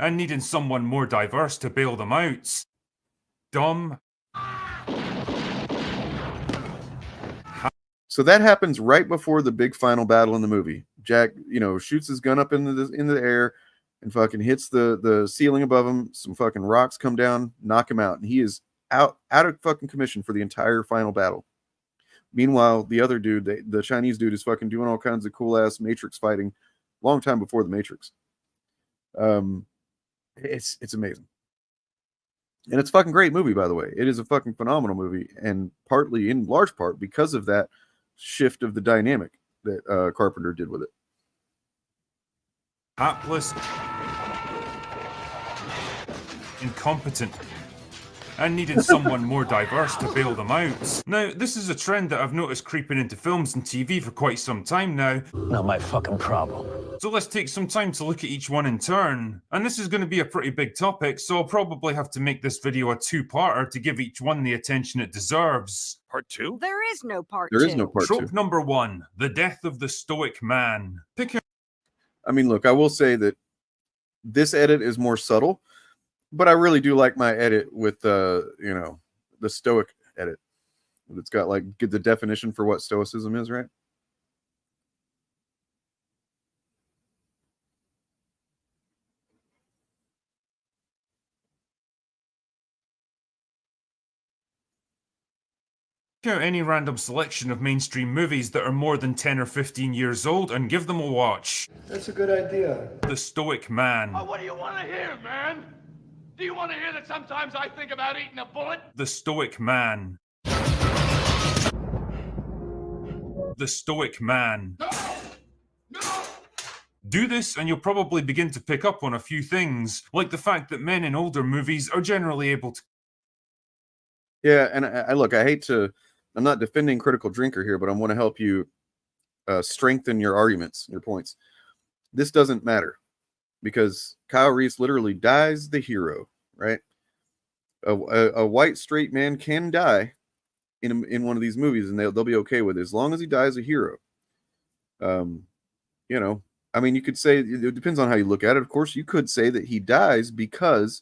And needing someone more diverse to bail them out. Dumb. So that happens right before the big final battle in the movie. Jack, you know, shoots his gun up in the air and fucking hits the ceiling above him. Some fucking rocks come down, knock him out, and he is out of fucking commission for the entire final battle. Meanwhile, the other dude, the Chinese dude, is fucking doing all kinds of cool ass Matrix fighting, long time before the Matrix. It's amazing. And it's a fucking great movie, by the way. It is a fucking phenomenal movie, and partly, in large part, because of that shift of the dynamic that Carpenter did with it. Hapless, incompetent, and needing someone more diverse to bail them out. Now, this is a trend that I've noticed creeping into films and TV for quite some time now. Not my fucking problem. So let's take some time to look at each one in turn. And this is going to be a pretty big topic, so I'll probably have to make this video a two-parter to give each one the attention it deserves. Part 2? There is no part There 2. is no part Trope 2. number 1, the death of the stoic man. I mean, look, I will say that this edit is more subtle, But I really do like my edit with the Stoic edit. It's got like get the definition for what stoicism is, right? Out any random selection of mainstream movies that are more than 10 or 15 years old and give them a watch. That's a good idea. The Stoic Man. What do you want to hear, man? Do you want to hear that sometimes I think about eating a bullet? The Stoic Man. The Stoic Man. Do this and you'll probably begin to pick up on a few things, like the fact that men in older movies are generally able to... Yeah, and I look, I hate to... I'm not defending Critical Drinker here, but I want to help you strengthen your arguments, your points. This doesn't matter because Kyle Reese literally dies the hero, right? A white straight man can die in one of these movies, and they'll be okay with it as long as he dies a hero. You know, I mean, you could say it depends on how you look at it. Of course, you could say that he dies because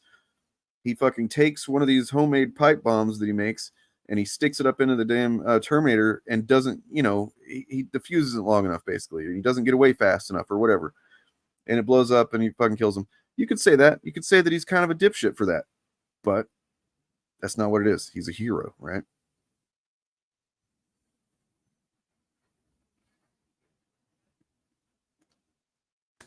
he fucking takes one of these homemade pipe bombs that he makes and he sticks it up into the damn Terminator and doesn't, you know, he diffuses it long enough, basically. He doesn't get away fast enough or whatever. And it blows up and he fucking kills him. You could say that. You could say that he's kind of a dipshit for that. But that's not what it is. He's a hero, right?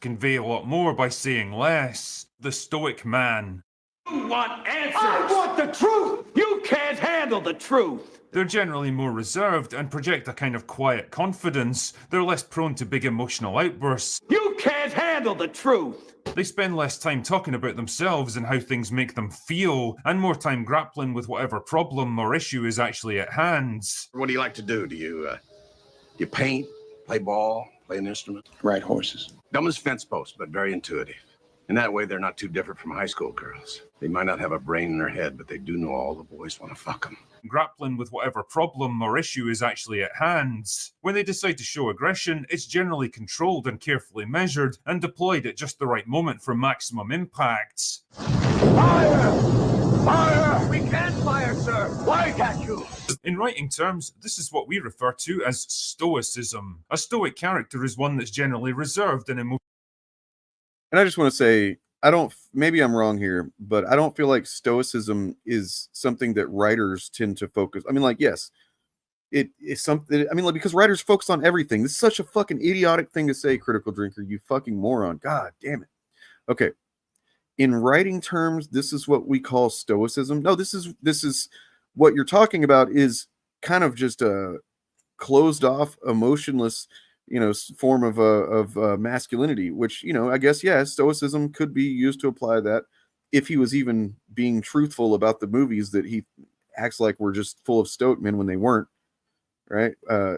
convey a lot more by saying less. The Stoic Man. You want answers! I want the truth! You can't handle the truth! They're generally more reserved and project a kind of quiet confidence. They're less prone to big emotional outbursts. You can't handle the truth! They spend less time talking about themselves and how things make them feel, and more time grappling with whatever problem or issue is actually at hand. What do you like to do? Do you paint, play ball, play an instrument? Ride horses. Dumb as fence posts, but very intuitive. In that way, they're not too different from high school girls. They might not have a brain in their head, but they do know all the boys want to fuck them. Grappling with whatever problem or issue is actually at hand. When they decide to show aggression, it's generally controlled and carefully measured and deployed at just the right moment for maximum impact. Fire! Fire! We can't fire, sir! Why can't you? In writing terms, this is what we refer to as stoicism. A stoic character is one that's generally reserved and emotional. And I just want to say, maybe I'm wrong here, but I don't feel like stoicism is something that writers tend to focus. I mean, like, yes, it is something. I mean, like, because writers focus on everything. This is such a fucking idiotic thing to say, Critical Drinker, you fucking moron. God damn it. Okay. In writing terms, this is what we call stoicism. No, this is what you're talking about is kind of just a closed off, emotionless, form of masculinity, which, I guess, yeah, stoicism could be used to apply that if he was even being truthful about the movies that he acts like were just full of stoic men when they weren't, right? Yeah,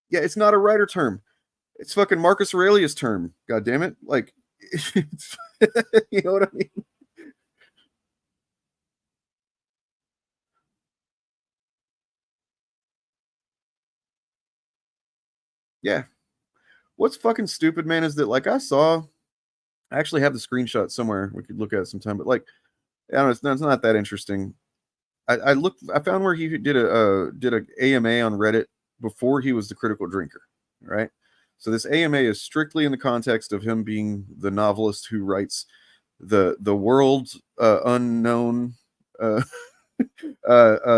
it's not a writer term. It's fucking Marcus Aurelius term. God damn it. Like, you know what I mean? Yeah. What's fucking stupid, man, is that, like, I actually have the screenshot somewhere. We could look at it sometime, but, like, I don't know, it's not that interesting. I found where he did a AMA on Reddit before he was the Critical Drinker, right? So this AMA is strictly in the context of him being the novelist who writes the world unknown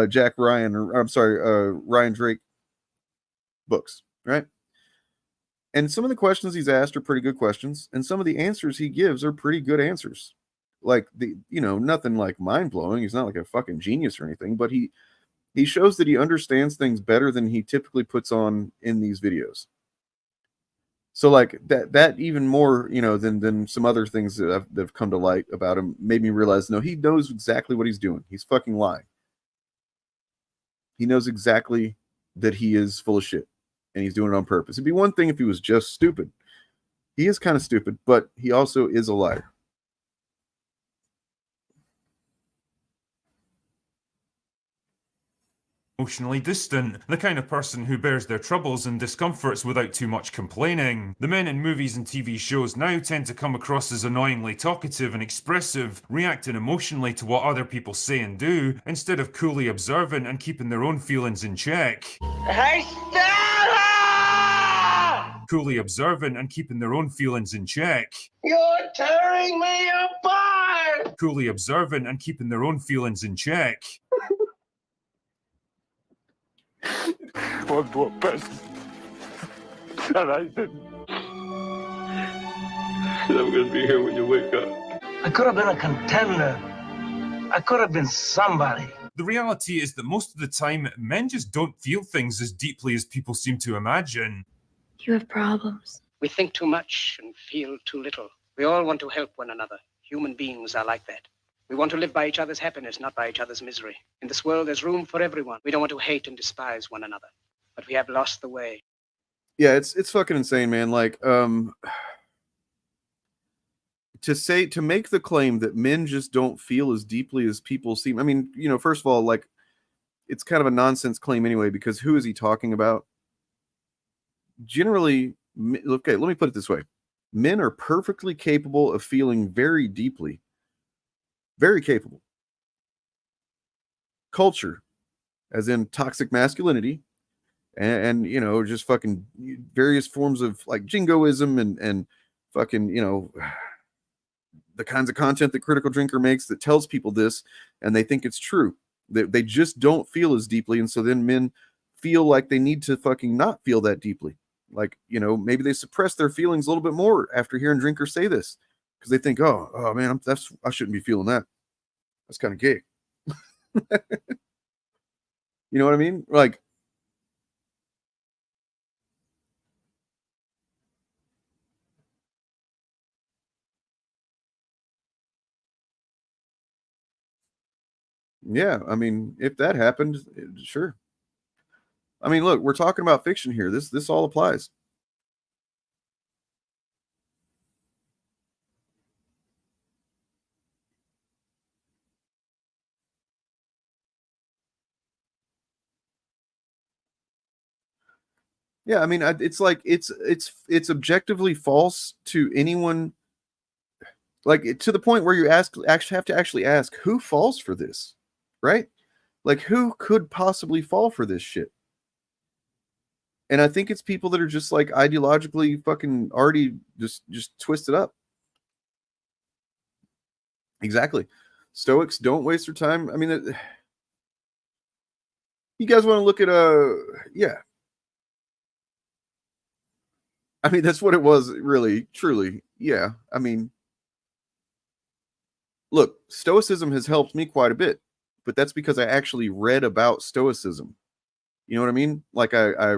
Jack Ryan, or I'm sorry, Ryan Drake books, right? And some of the questions he's asked are pretty good questions, and some of the answers he gives are pretty good answers. Like, nothing like mind-blowing. He's not like a fucking genius or anything, but he shows that he understands things better than he typically puts on in these videos. So, like, that even more, than some other things that have come to light about him made me realize, no, he knows exactly what he's doing. He's fucking lying. He knows exactly that he is full of shit. And he's doing it on purpose. It'd be one thing if he was just stupid. He is kind of stupid, but he also is a liar. emotionally distant, the kind of person who bears their troubles and discomforts without too much complaining. The men in movies and TV shows now tend to come across as annoyingly talkative and expressive, reacting emotionally to what other people say and do, instead of coolly observant and keeping their own feelings in check. Hey, Stella! Coolly observant and keeping their own feelings in check. You're tearing me apart! Coolly observant and keeping their own feelings in check. One more person. And I didn't. I'm gonna be here when you wake up. I could have been a contender. I could have been somebody. The reality is that most of the time, men just don't feel things as deeply as people seem to imagine. You have problems. We think too much and feel too little. We all want to help one another. Human beings are like that. We want to live by each other's happiness, not by each other's misery. In this world, there's room for everyone. We don't want to hate and despise one another. But we have lost the way. Yeah, it's fucking insane, man. Like, to make the claim that men just don't feel as deeply as people seem. I mean, you know, first of all, like, it's kind of a nonsense claim anyway, because who is he talking about? Generally, okay, let me put it this way. Men are perfectly capable of feeling very deeply. Very capable. Culture, as in toxic masculinity, and you know, just fucking various forms of like jingoism and fucking, you know, the kinds of content that Critical Drinker makes that tells people this, and they think it's true. They just don't feel as deeply, and so then men feel like they need to fucking not feel that deeply. Like, you know, maybe they suppress their feelings a little bit more after hearing drinkers say this, because they think, oh man, I shouldn't be feeling that. That's kind of gay. You know what I mean? Like, yeah, I mean, if that happened, sure. I mean, look, we're talking about fiction here. This all applies. Yeah, I mean, it's like it's objectively false to anyone. Like, to the point where you have to actually ask, who falls for this, right? Like, who could possibly fall for this shit? And I think it's people that are just like ideologically fucking already just twisted up. Exactly. Stoics don't waste their time. I mean, you guys want to look at yeah. I mean, that's what it was, really, truly. Yeah. I mean, look, Stoicism has helped me quite a bit, but that's because I actually read about Stoicism. You know what I mean? Like, I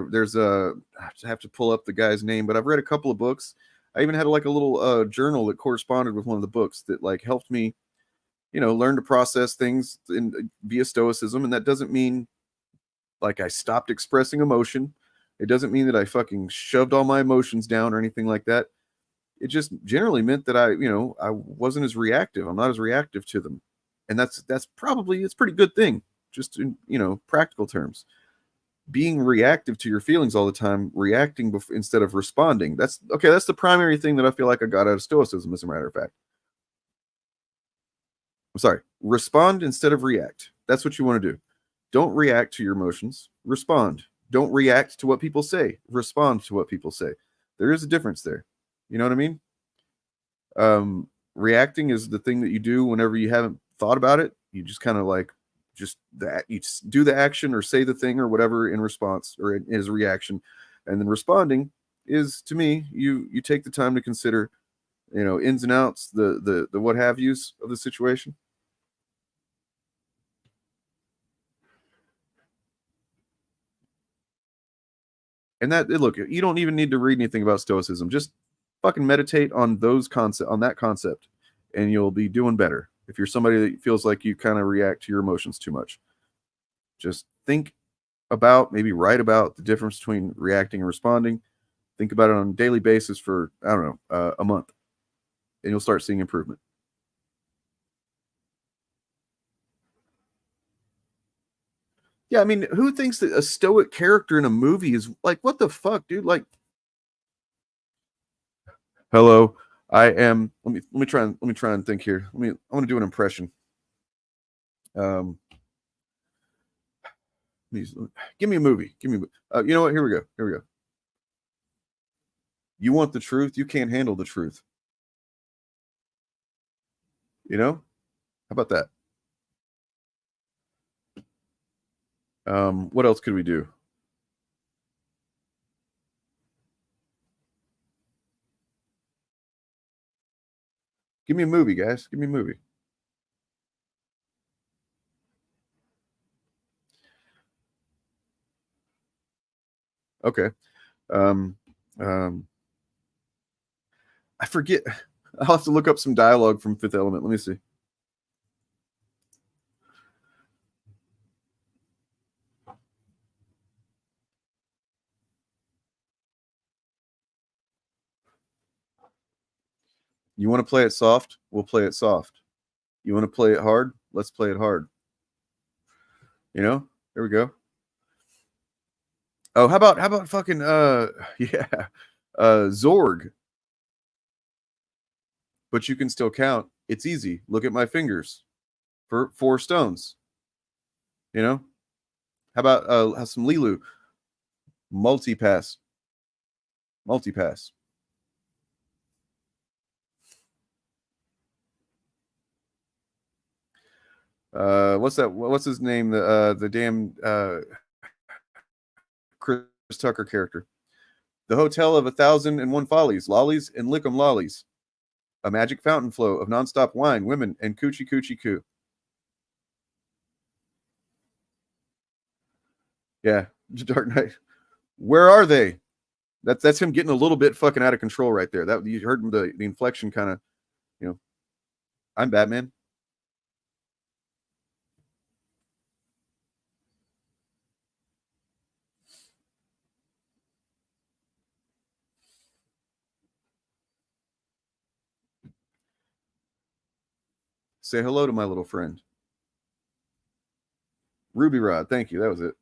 have to pull up the guy's name, but I've read a couple of books. I even had like a little journal that corresponded with one of the books that like helped me, you know, learn to process things via Stoicism. And that doesn't mean like I stopped expressing emotion. It doesn't mean that I fucking shoved all my emotions down or anything like that. It just generally meant that I wasn't as reactive. I'm not as reactive to them. And that's probably, it's a pretty good thing, just in, you know, practical terms. Being reactive to your feelings all the time, reacting instead of responding. That's the primary thing that I feel like I got out of Stoicism, as a matter of fact. I'm sorry. Respond instead of react. That's what you want to do. Don't react to your emotions. Respond. Don't react to what people say. Respond to what people say. There is a difference there. You know what I mean? Reacting is the thing that you do whenever you haven't thought about it. You just kind of like, you just do the action or say the thing or whatever in response or as a reaction. And then responding is, to me, you take the time to consider, you know, ins and outs, the what have yous of the situation. And that, look, you don't even need to read anything about Stoicism. Just fucking meditate on that concept, and you'll be doing better. If you're somebody that feels like you kind of react to your emotions too much, just think about, maybe write about the difference between reacting and responding. Think about it on a daily basis for, I don't know, a month, and you'll start seeing improvement. Yeah, I mean, who thinks that a stoic character in a movie is like, what the fuck, dude? Like, hello, I am. Let me try and think here. I want to do an impression. Give me a movie. Give me. You know what? Here we go. You want the truth? You can't handle the truth. You know? How about that? What else could we do? Give me a movie, guys. Give me a movie. Okay. I forget. I'll have to look up some dialogue from Fifth Element. Let me see. You want to play it soft? We'll play it soft. You want to play it hard? Let's play it hard. You know? There we go. Oh, how about fucking Zorg. But you can still count. It's easy. Look at my fingers. For 4 stones. You know? How about have some Lilu? Multipass. What's that? What's his name? The damn Chris Tucker character. The Hotel of 1,001 Follies, lollies and lick 'em lollies. A magic fountain flow of nonstop wine, women, and coochie coochie coo. Yeah, Dark Knight. Where are they? That's him getting a little bit fucking out of control right there. That you heard the inflection kind of, you know. I'm Batman. Say hello to my little friend. Ruby Rod, thank you. That was it.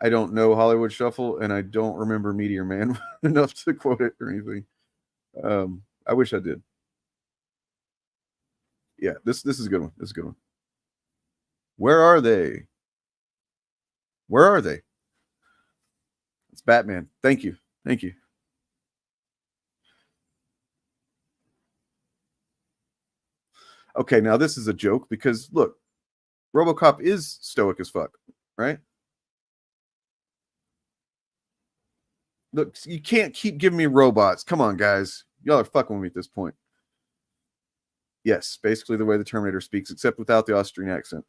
I don't know Hollywood Shuffle, and I don't remember Meteor Man enough to quote it or anything. I wish I did. Yeah, this is a good one. This is a good one. Where are they? Where are they? It's Batman. Thank you. Thank you. Okay, now this is a joke because look, RoboCop is stoic as fuck, right? Look, you can't keep giving me robots. Come on, guys. Y'all are fucking with me at this point. Yes, basically the way the Terminator speaks, except without the Austrian accent.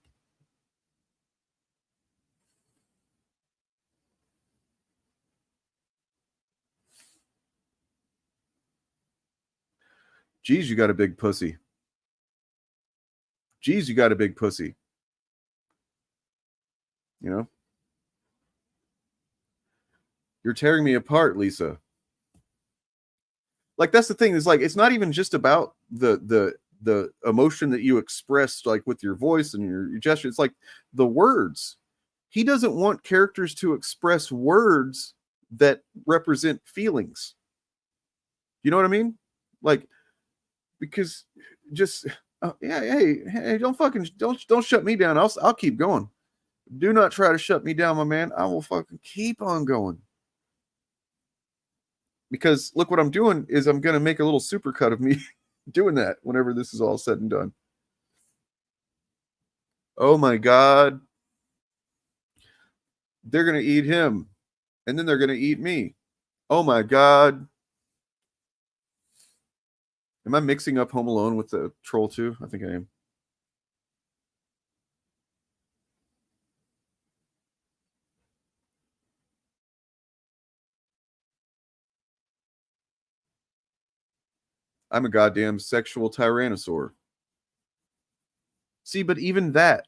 Geez, you got a big pussy. Geez, you got a big pussy. You know? You're tearing me apart, Lisa. Like, that's the thing, is like, it's not even just about the emotion that you express, like with your voice and your gesture. It's like the words. He doesn't want characters to express words that represent feelings. You know what I mean? Like, because just hey, don't shut me down. I'll keep going. Do not try to shut me down, my man. I will fucking keep on going. Because look, what I'm doing is I'm gonna make a little supercut of me doing that whenever this is all said and done. Oh my God. They're gonna eat him, and then they're gonna eat me. Oh my God. Am I mixing up Home Alone with the Troll 2? I think I am. I'm a goddamn sexual tyrannosaur. See, but even that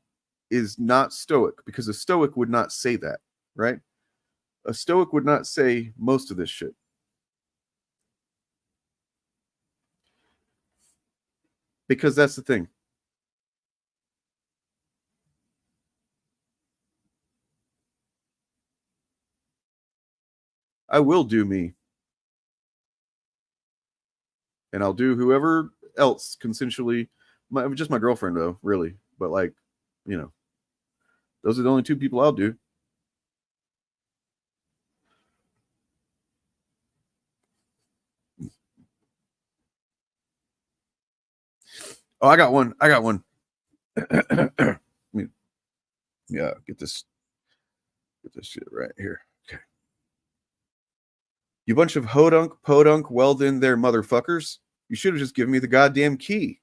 is not stoic, because a stoic would not say that, right? A stoic would not say most of this shit. Because that's the thing. I will do me. And I'll do whoever else consensually. Just my girlfriend, though, really. But, like, you know, those are the only two people I'll do. Oh, I got one. Yeah, get this shit right here. Okay. You bunch of hodunk, podunk, weld in there motherfuckers. You should have just given me the goddamn key.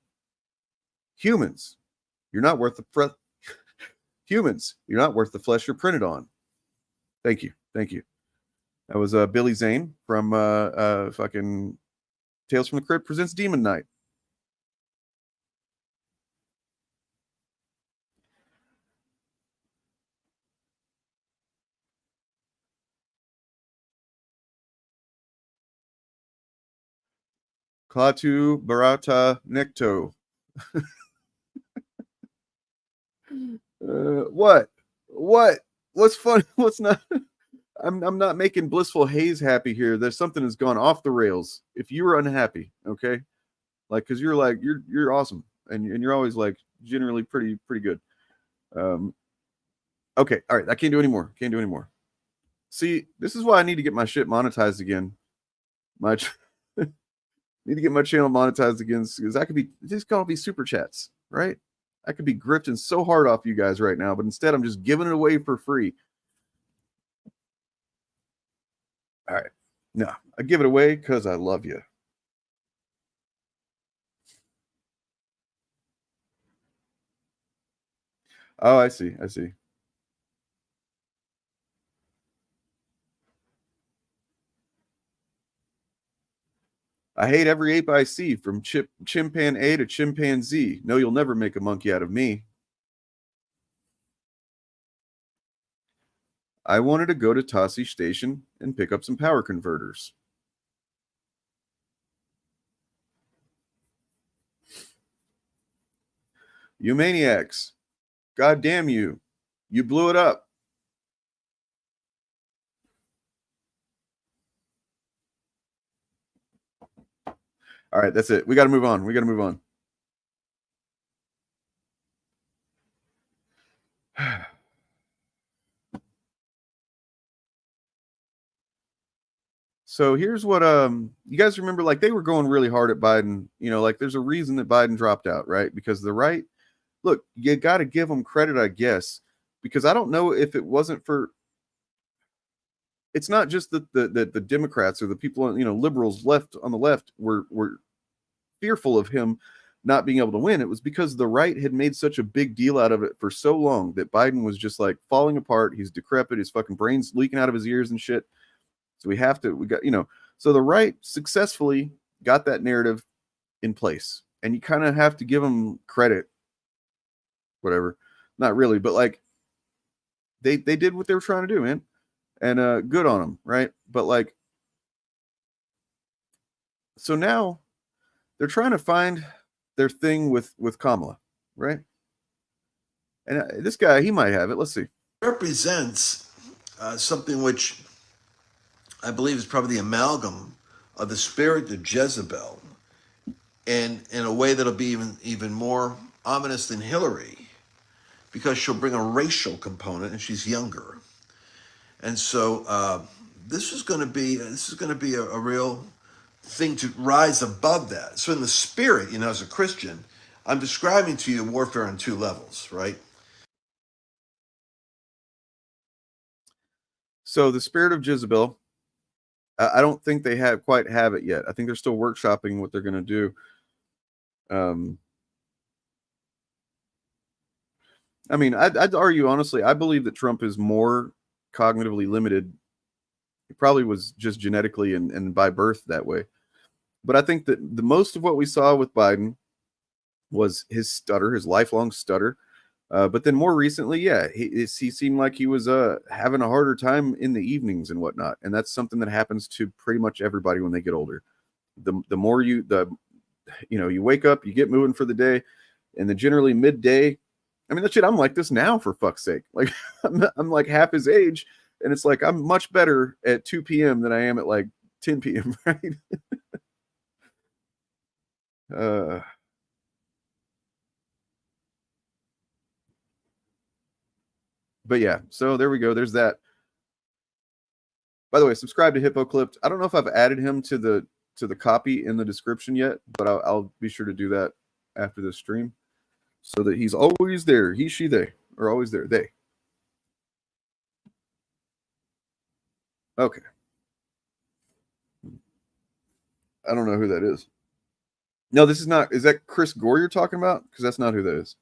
Humans, you're not worth the humans, you're not worth the flesh you're printed on. Thank you. That was Billy Zane from fucking Tales from the Crypt presents Demon Knight. Klaatu Barata Necto. What? What's funny? What's not? I'm not making Blissful Haze happy here. There's something that's gone off the rails. If you were unhappy, okay, like, because you're like you're awesome, and you're always like generally pretty good. Okay, all right, I can't do anymore. See, this is why I need to get my shit monetized again. Need to get my channel monetized again, because I could be, these could all be super chats, right? I could be grifting so hard off you guys right now, but instead I'm just giving it away for free. All right. No, I give it away because I love you. Oh, I see. I hate every ape I see, from chimpan A to chimpanzee. No, you'll never make a monkey out of me. I wanted to go to Tassi Station and pick up some power converters. You maniacs. God damn you. You blew it up. All right, that's it. We got to move on. So here's what you guys remember, like, they were going really hard at Biden, you know, like there's a reason that Biden dropped out, right? Because the right, look, you got to give them credit, I guess, because I don't know if it wasn't for, it's not just that the Democrats or the people, you know, liberals left on the left were fearful of him not being able to win. It was because the right had made such a big deal out of it for so long that Biden was just like falling apart. He's decrepit. His fucking brain's leaking out of his ears and shit. So we got, you know, so the right successfully got that narrative in place, and you kind of have to give them credit, whatever, not really, but like they did what they were trying to do, man. And good on them, right? But like, so now they're trying to find their thing with Kamala, right? And this guy, he might have it. Let's see. Represents something which I believe is probably the amalgam of the spirit of Jezebel, and in a way that'll be even more ominous than Hillary, because she'll bring a racial component, and she's younger. And so this is going to be a real thing to rise above that. So in the spirit, you know, as a Christian, I'm describing to you warfare on two levels, right? So the spirit of Jezebel, I don't think they quite have it yet. I think they're still workshopping what they're going to do. I mean, I'd argue, honestly, I believe that Trump is more cognitively limited. He probably was just genetically and by birth that way. But I think that the most of what we saw with Biden was his stutter, his lifelong stutter. But then more recently, yeah, he seemed like he was having a harder time in the evenings and whatnot. And that's something that happens to pretty much everybody when they get older. The you wake up, you get moving for the day, and then generally midday, I mean, that shit, I'm like this now, for fuck's sake. Like, I'm like half his age, and it's like I'm much better at 2 p.m. than I am at like 10 p.m., right? But yeah, so there we go. There's that. By the way, subscribe to Hippo Clipped. I don't know if I've added him to the copy in the description yet, but I'll be sure to do that after this stream, so that he's always there. He, she, they are always there. They. Okay. I don't know who that is. No, this is not. Is that Chris Gore you're talking about? Because that's not who that is.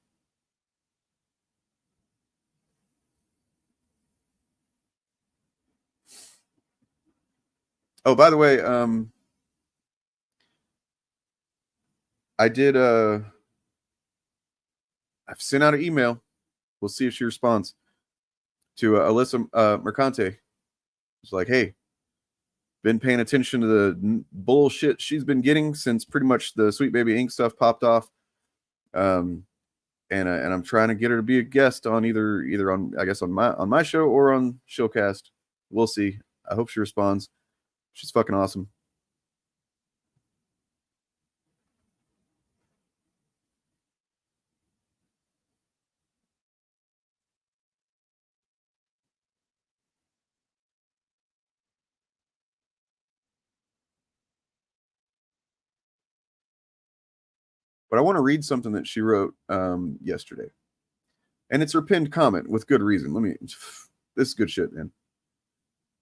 Oh, by the way, I did. I've sent out an email. We'll see if she responds to Alyssa Mercante. It's like, hey, been paying attention to the bullshit she's been getting since pretty much the Sweet Baby Inc. stuff popped off. And I'm trying to get her to be a guest on either on, I guess, on my show or on Shillcast. We'll see. I hope she responds. She's fucking awesome. But I want to read something that she wrote yesterday. And it's her pinned comment with good reason. This is good shit, man.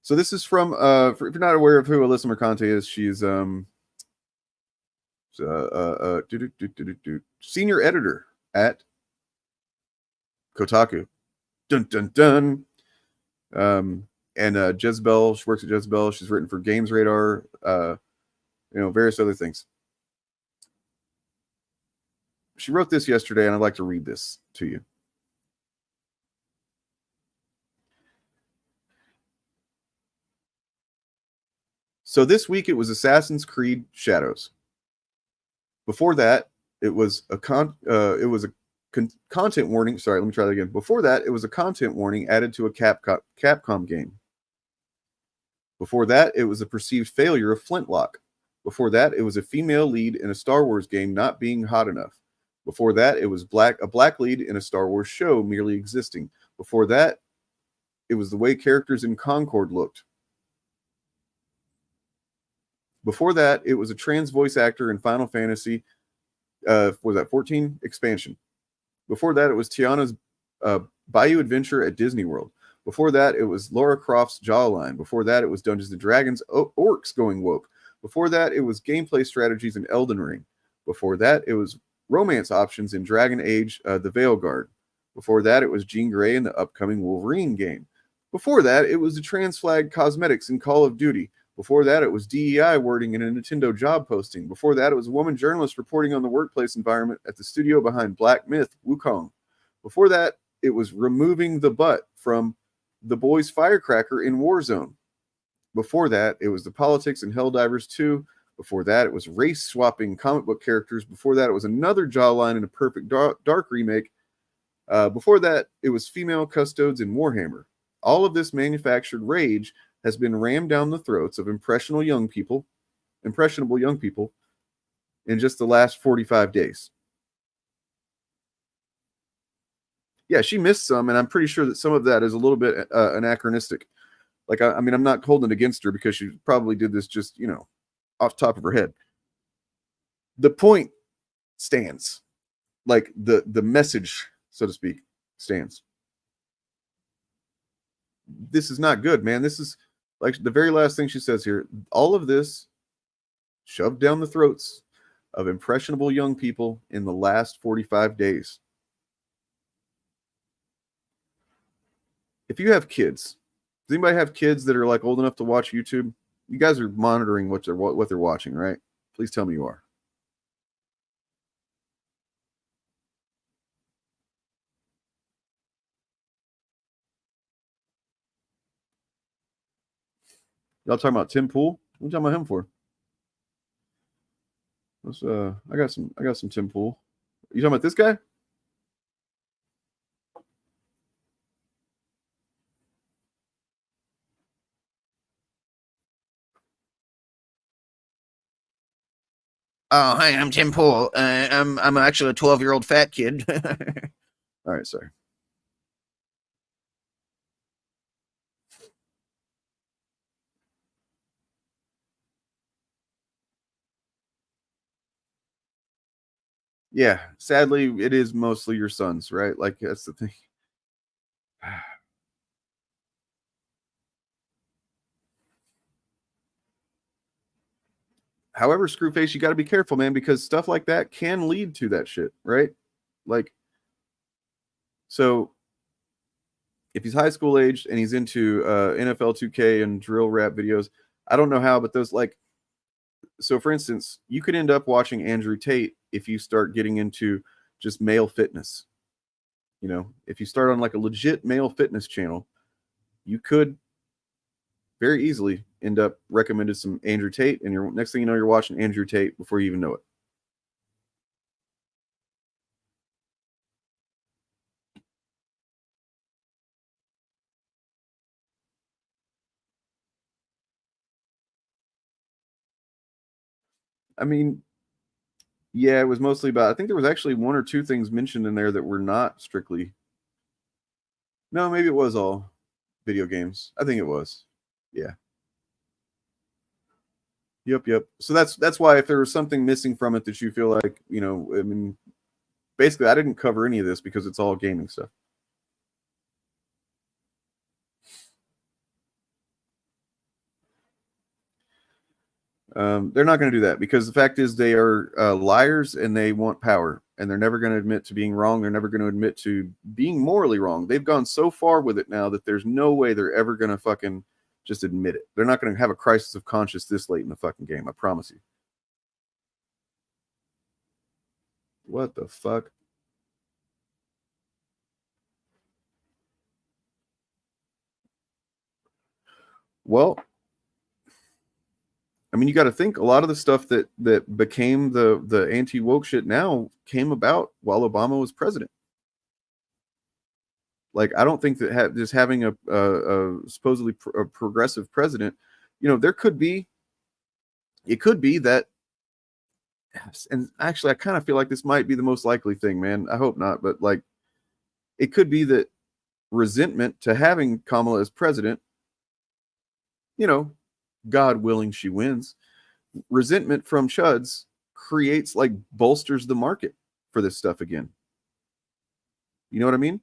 So this is from, if you're not aware of who Alyssa Mercante is, she's senior editor at Kotaku. Dun, dun, dun. And Jezebel, she works at Jezebel. She's written for Games Radar, various other things. She wrote this yesterday, and I'd like to read this to you. So this week it was Assassin's Creed Shadows. Before that, it was a content warning. Sorry, let me try that again. Before that, it was a content warning added to a Capcom game. Before that, it was a perceived failure of Flintlock. Before that, it was a female lead in a Star Wars game not being hot enough. Before that, it was a black lead in a Star Wars show merely existing. Before that, it was the way characters in Concord looked. Before that, it was a trans voice actor in Final Fantasy, was that 14 expansion. Before that, it was Tiana's Bayou Adventure at Disney World. Before that, it was Lara Croft's Jawline. Before that, it was Dungeons & Dragons Orcs going woke. Before that, it was gameplay strategies in Elden Ring. Before that, it was romance options in Dragon Age, The Veilguard. Before that, it was Jean Grey in the upcoming Wolverine game. Before that, it was the trans flag cosmetics in Call of Duty. Before that, it was DEI wording in a Nintendo job posting. Before that, it was a woman journalist reporting on the workplace environment at the studio behind Black Myth, Wukong. Before that, it was removing the butt from the boys' firecracker in Warzone. Before that, it was the politics in Helldivers 2. Before that, it was race-swapping comic book characters. Before that, it was another Jawline in a Perfect Dark remake. Before that, it was female custodes in Warhammer. All of this manufactured rage has been rammed down the throats of impressionable young people in just the last 45 days. Yeah, she missed some, and I'm pretty sure that some of that is a little bit anachronistic. Like, I mean, I'm not holding it against her because she probably did this just, off the top of her head. The point stands. Like, the message, so to speak, stands. This is not good, man. This is, like, the very last thing she says here. All of this shoved down the throats of impressionable young people in the last 45 days. If you have kids, does anybody have kids that are like old enough to watch YouTube? You guys are monitoring what they're watching, right? Please tell me you are. Y'all talking about Tim Pool? What are you talking about him for? Let's, I got some Tim Pool. You talking about this guy? Oh, hi, I'm Tim Pool. I'm actually a 12-year-old fat kid. All right, sorry. Yeah, sadly, it is mostly your sons, right? Like, that's the thing. However, Screwface, you got to be careful, man, because stuff like that can lead to that shit, right? Like, so if he's high school aged and he's into NFL 2K and drill rap videos, I don't know how, but those, like, so for instance, you could end up watching Andrew Tate if you start getting into just male fitness. You know, if you start on like a legit male fitness channel, you could very easily end up recommended some Andrew Tate, and you're next thing you know, you're watching Andrew Tate before you even know it. I mean, yeah, it was mostly about. I think there was actually one or two things mentioned in there that were not strictly. No, maybe it was all video games. I think it was. Yeah. Yep. So that's why if there was something missing from it that you feel like, you know, I mean, basically I didn't cover any of this because it's all gaming stuff. They're not going to do that because the fact is they are liars and they want power, and they're never going to admit to being wrong. They're never going to admit to being morally wrong. They've gone so far with it now that there's no way they're ever going to fucking just admit it. They're not going to have a crisis of conscience this late in the fucking game. I promise you. What the fuck? Well, I mean, you got to think a lot of the stuff that became the anti woke shit now came about while Obama was president. Like, I don't think that just having a supposedly a progressive president, you know, it could be that, and actually, I kind of feel like this might be the most likely thing, man. I hope not, but like, it could be that resentment to having Kamala as president, you know, God willing, she wins. Resentment from chuds creates, like, bolsters the market for this stuff again. You know what I mean?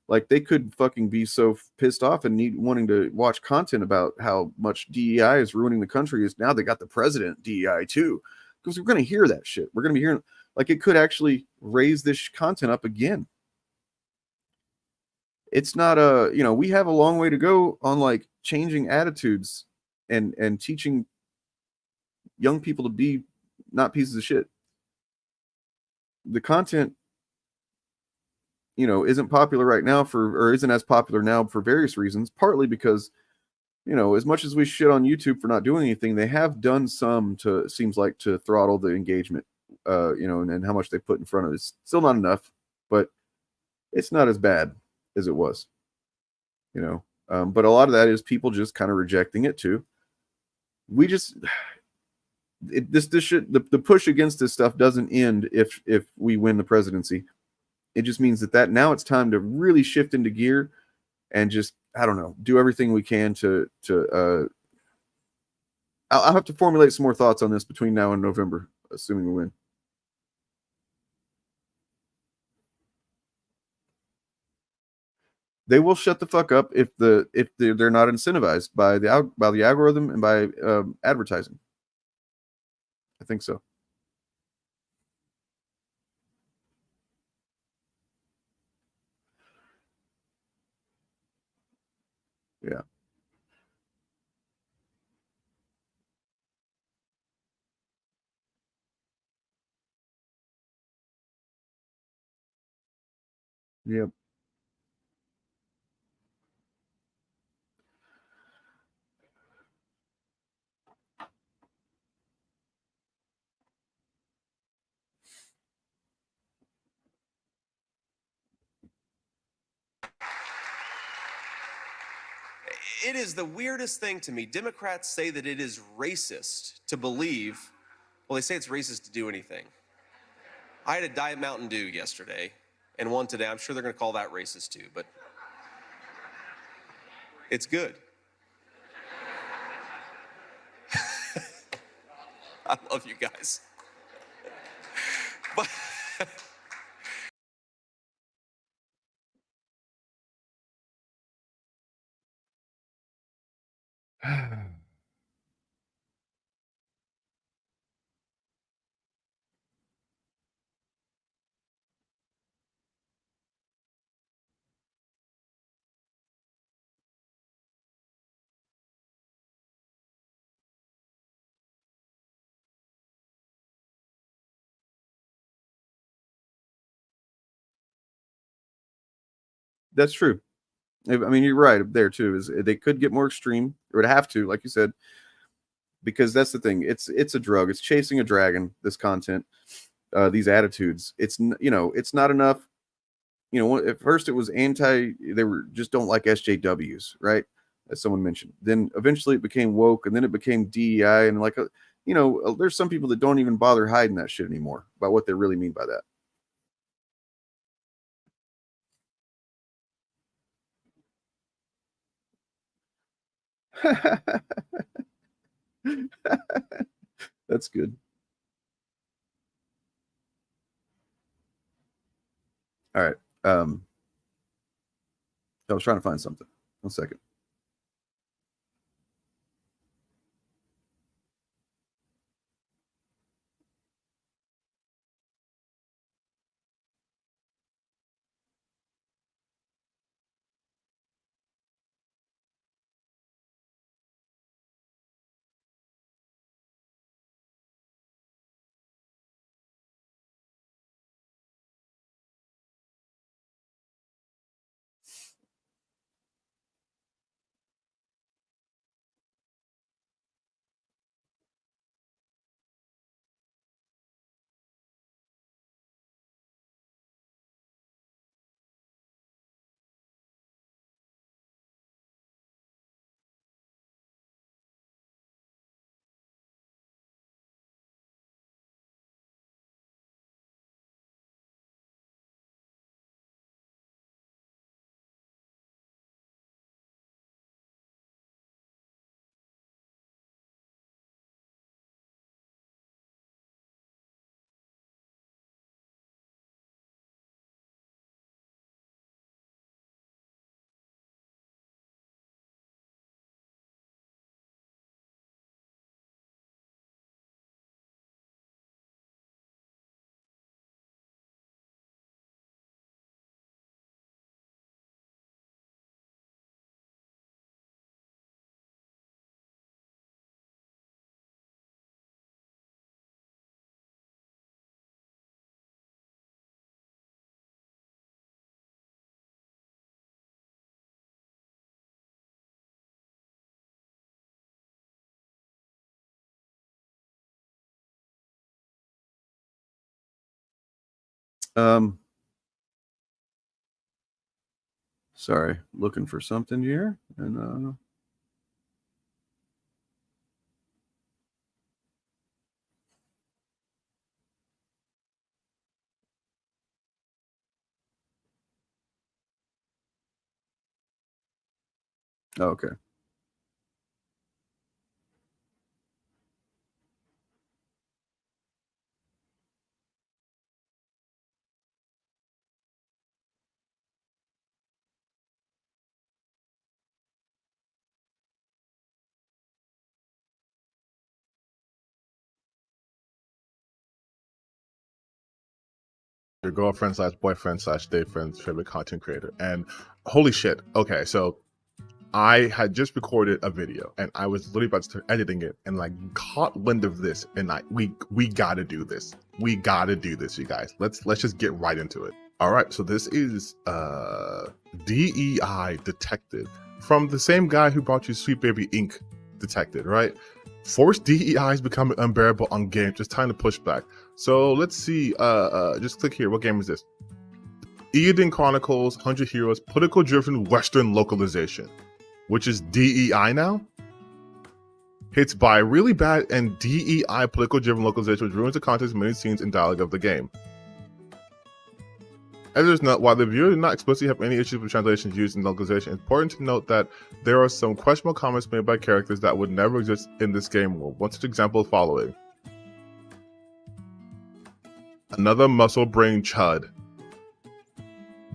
Like, they could fucking be so pissed off and wanting to watch content about how much DEI is ruining the country is now they got the president DEI too. Because we're going to hear that shit. We're going to be hearing, like, it could actually raise this content up again. It's not you know, we have a long way to go on like changing attitudes and teaching young people to be not pieces of shit. The content, you know, isn't popular right now or isn't as popular now for various reasons, partly because, you know, as much as we shit on YouTube for not doing anything, they have done some to, seems like, to throttle the engagement, you know, and how much they put in front of it. It's still not enough, but it's not as bad as it was, you know. But a lot of that is people just kind of rejecting it too. We just, this shit, the push against this stuff doesn't end if we win the presidency. It just means that now it's time to really shift into gear and just, I don't know, do everything we can to I'll have to formulate some more thoughts on this between now and November, assuming we win. They will shut the fuck up if they're not incentivized by the algorithm and by advertising. I think so. Yeah. Yep. It is the weirdest thing to me. Democrats say that it is racist to believe, well, they say it's racist to do anything. I had a Diet Mountain Dew yesterday and one today. I'm sure they're going to call that racist too, but it's good. I love you guys. But That's true. I mean, you're right there too. Is they could get more extreme, or would have to, like you said, because that's the thing. It's a drug. It's chasing a dragon. This content, these attitudes. It's it's not enough. At first it was anti. They were just don't like SJWs, right? As someone mentioned. Then eventually it became woke, and then it became DEI, and there's some people that don't even bother hiding that shit anymore about what they really mean by that. That's good. All right. I was trying to find something. 1 second. Sorry, looking for something here, and okay. Your girlfriend / boyfriend / day friend's favorite content creator. And holy shit. Okay, so I had just recorded a video and I was literally about to start editing it and caught wind of this, and we gotta do this. We gotta do this, you guys. Let's just get right into it. All right, so this is DEI Detected from the same guy who brought you Sweet Baby Inc. Detected, right? Forced DEI is becoming unbearable on games. It's time to push back. So let's see. Just click here. What game is this? Eden Chronicles, 100 Heroes, political-driven Western localization. which is DEI now, hits by really bad and DEI political-driven localization, which ruins the context of many scenes and dialogue of the game. Editors note, while the viewer did not explicitly have any issues with translations used in localization, it's important to note that there are some questionable comments made by characters that would never exist in this game world. One such example following. Another muscle brain chud.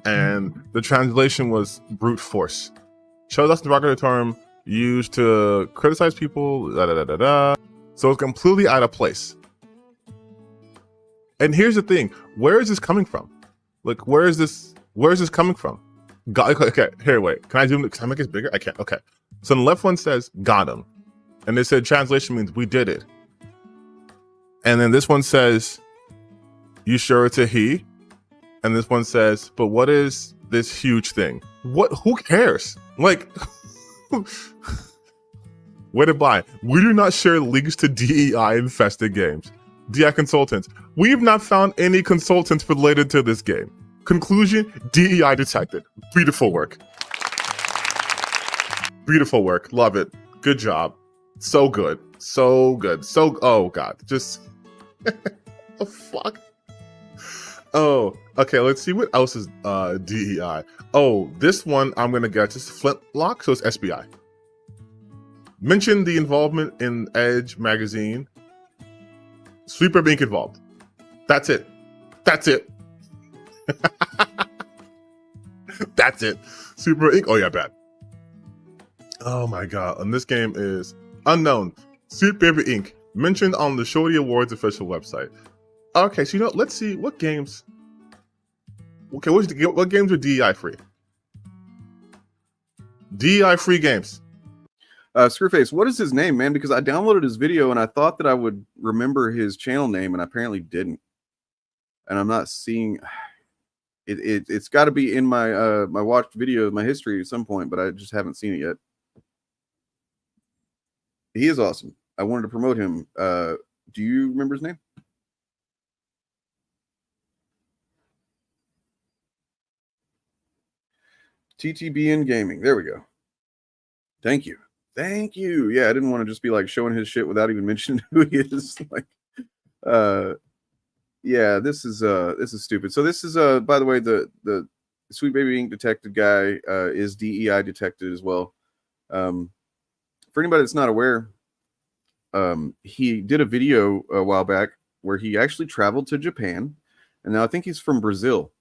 And the translation was brute force. Chud is the derogatory term used to criticize people, So it's completely out of place. And here's the thing, where is this coming from? Like, where is this coming from? Okay, here, wait. Can I zoom? Can I make this bigger? I can't. Okay. So the left one says, got him. And they said translation means we did it. And then this one says, you sure it's a he? And this one says, but what is this huge thing? Who cares? Like, where to buy? We do not share links to DEI infested games. DEI consultants. We've not found any consultants related to this game. Conclusion, DEI detected. Beautiful work. Beautiful work. Love it. Good job. So good. So good. So, oh God. Just, the fuck? Oh, okay. Let's see what else is DEI. Oh, this one I'm going to get just Flintlock. So it's SBI. Mention the involvement in Edge magazine. Sweeper being involved. That's it. That's it. That's it. Super Inc. Oh yeah, bad. Oh my God. And this game is unknown. Sweet Baby Inc. Mentioned on the Shorty Awards official website. Okay, so let's see what games. Okay, what games are DEI free? DEI free games. Screwface, what is his name, man? Because I downloaded his video and I thought that I would remember his channel name, and I apparently didn't. And I'm not seeing it. It's got to be in my my watched video, my history at some point, but I just haven't seen it yet. He is awesome. I wanted to promote him. Do you remember his name? TTBN Gaming. There we go. Thank you. Thank you. Yeah, I didn't want to just be like showing his shit without even mentioning who he is. Like, yeah, this is stupid. So this is by the way, the Sweet Baby Inc. detected guy is DEI detected as well. For anybody that's not aware, he did a video a while back where he actually traveled to Japan, and now I think he's from Brazil.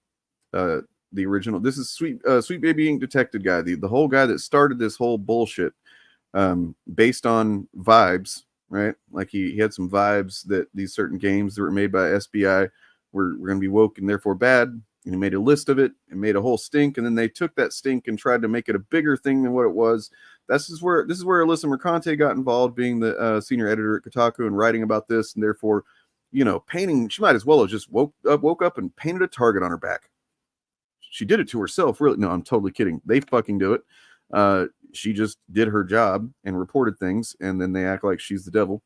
The original. This is Sweet Baby Inc. detected guy, the whole guy that started this whole bullshit. Based on vibes, right? Like he had some vibes that these certain games that were made by SBI were going to be woke and therefore bad. And he made a list of it and made a whole stink. And then they took that stink and tried to make it a bigger thing than what it was. This is where Alyssa Mercante got involved, being the senior editor at Kotaku and writing about this. And therefore, painting, she might as well have just woke up and painted a target on her back. She did it to herself. Really? No, I'm totally kidding. They fucking do it. She just did her job and reported things, and then they act like she's the devil,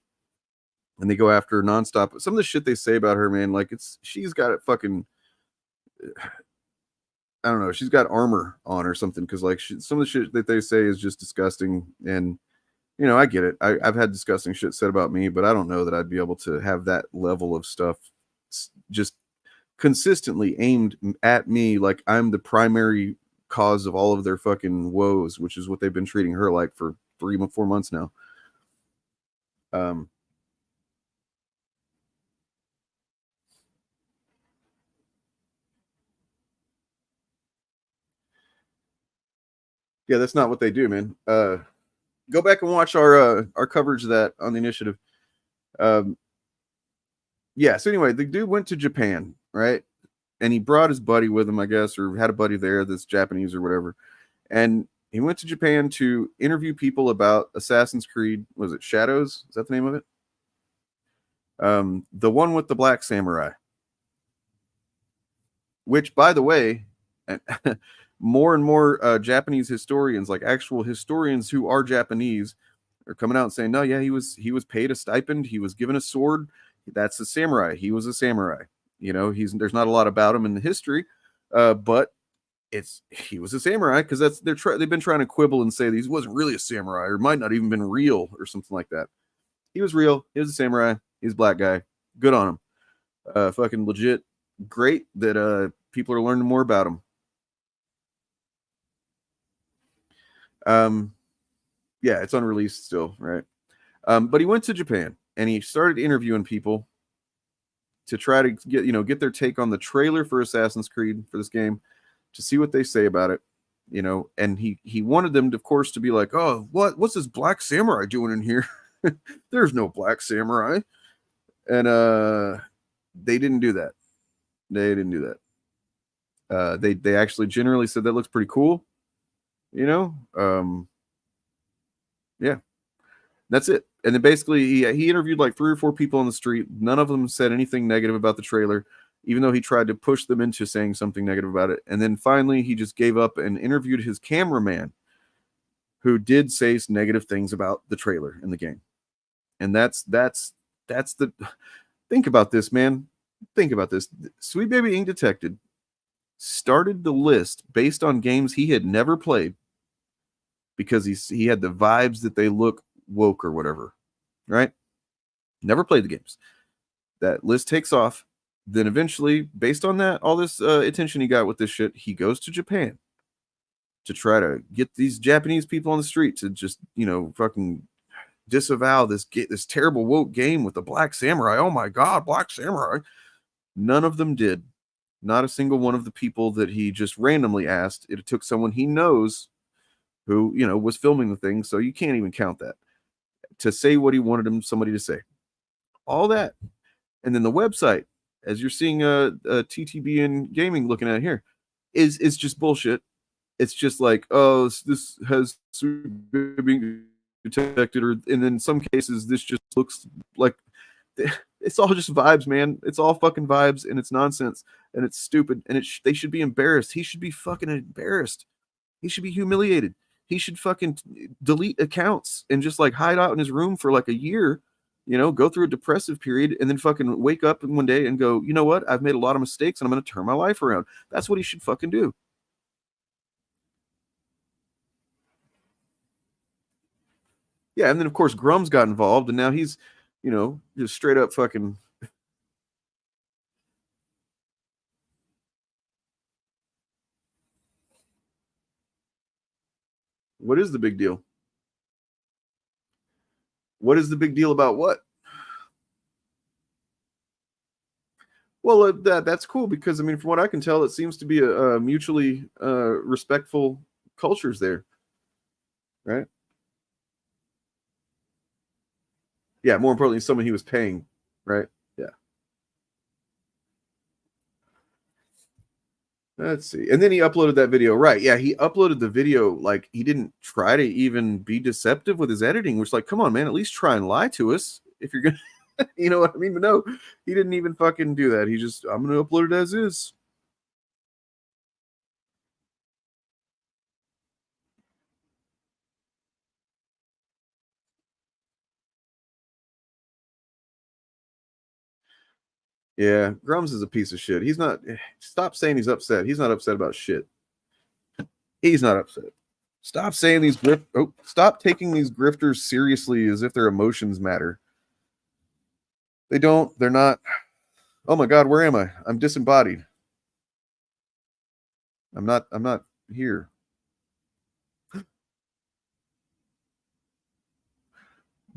and they go after her nonstop. Some of the shit they say about her, man, like she's got it fucking, I don't know, she's got armor on or something, because like some of the shit that they say is just disgusting. And I get it. I've had disgusting shit said about me, but I don't know that I'd be able to have that level of stuff just consistently aimed at me like I'm the primary cause of all of their fucking woes, which is what they've been treating her like for 3-4 months now. Yeah, that's not what they do, man. Go back and watch our coverage of that on the initiative. Yeah, so anyway, the dude went to Japan, right? And he brought his buddy with him, I guess, or had a buddy there that's Japanese or whatever. And he went to Japan to interview people about Assassin's Creed. Was it Shadows? Is that the name of it? The one with the black samurai. Which, by the way, more and more Japanese historians, like actual historians who are Japanese, are coming out and saying, no, yeah, he was paid a stipend. He was given a sword. That's a samurai. He was a samurai. There's not a lot about him in the history, but he was a samurai because they've been trying to quibble and say that he wasn't really a samurai or might not even been real or something like that. He was real. He was a samurai. He's a black guy. Good on him. Fucking legit. Great that people are learning more about him. Yeah, it's unreleased still, right? But he went to Japan and he started interviewing people to try to get their take on the trailer for Assassin's Creed for this game, to see what they say about it, and he wanted them to, of course, to be like, oh, what's this black samurai doing in here? There's no black samurai. And they didn't do that. They actually generally said that looks pretty cool. Yeah, that's it. And then basically he interviewed like 3 or 4 people on the street. None of them said anything negative about the trailer, even though he tried to push them into saying something negative about it. And then finally he just gave up and interviewed his cameraman, who did say negative things about the trailer in the game. And that's the think about this, man. Think about this. Sweet Baby Ink Detected started the list based on games he had never played because he had the vibes that they look woke or whatever, right? Never played the games. That list takes off. Then eventually, based on that, all this attention he got with this shit, he goes to Japan to try to get these Japanese people on the street to just, fucking disavow this terrible woke game with the black samurai. Oh my God, black samurai. None of them did. Not a single one of the people that he just randomly asked. It took someone he knows who, was filming the thing, so you can't even count that, to say what he wanted somebody to say. All that. And then the website, as you're seeing TTBN Gaming looking at here, is just bullshit. It's just like, oh, this has being detected, and then in some cases this just looks like it's all just vibes, man. It's all fucking vibes, and it's nonsense, and it's stupid, and they should be embarrassed. He should be fucking embarrassed. He should be humiliated. He should fucking delete accounts and just like hide out in his room for like a year, go through a depressive period, and then fucking wake up one day and go, you know what? I've made a lot of mistakes and I'm going to turn my life around. That's what he should fucking do. Yeah, and then of course Grum's got involved, and now he's, just straight up fucking. What is the big deal? What is the big deal about what? Well, that's cool because, I mean, from what I can tell, it seems to be a mutually respectful cultures there, right? Yeah, more importantly, someone he was paying, right? Yeah. Let's see. And then he uploaded that video, right? Yeah, he uploaded the video like he didn't try to even be deceptive with his editing, which, like, come on, man, at least try and lie to us if you're gonna, you know what I mean? But no, he didn't even fucking do that. He just, I'm gonna upload it as is. Yeah, Grums is a piece of shit. He's not. Stop saying he's upset. He's not upset about shit. He's not upset. Stop saying these stop taking these grifters seriously as if their emotions matter. They don't. They're not. Oh my God, where am I? I'm disembodied. I'm not here.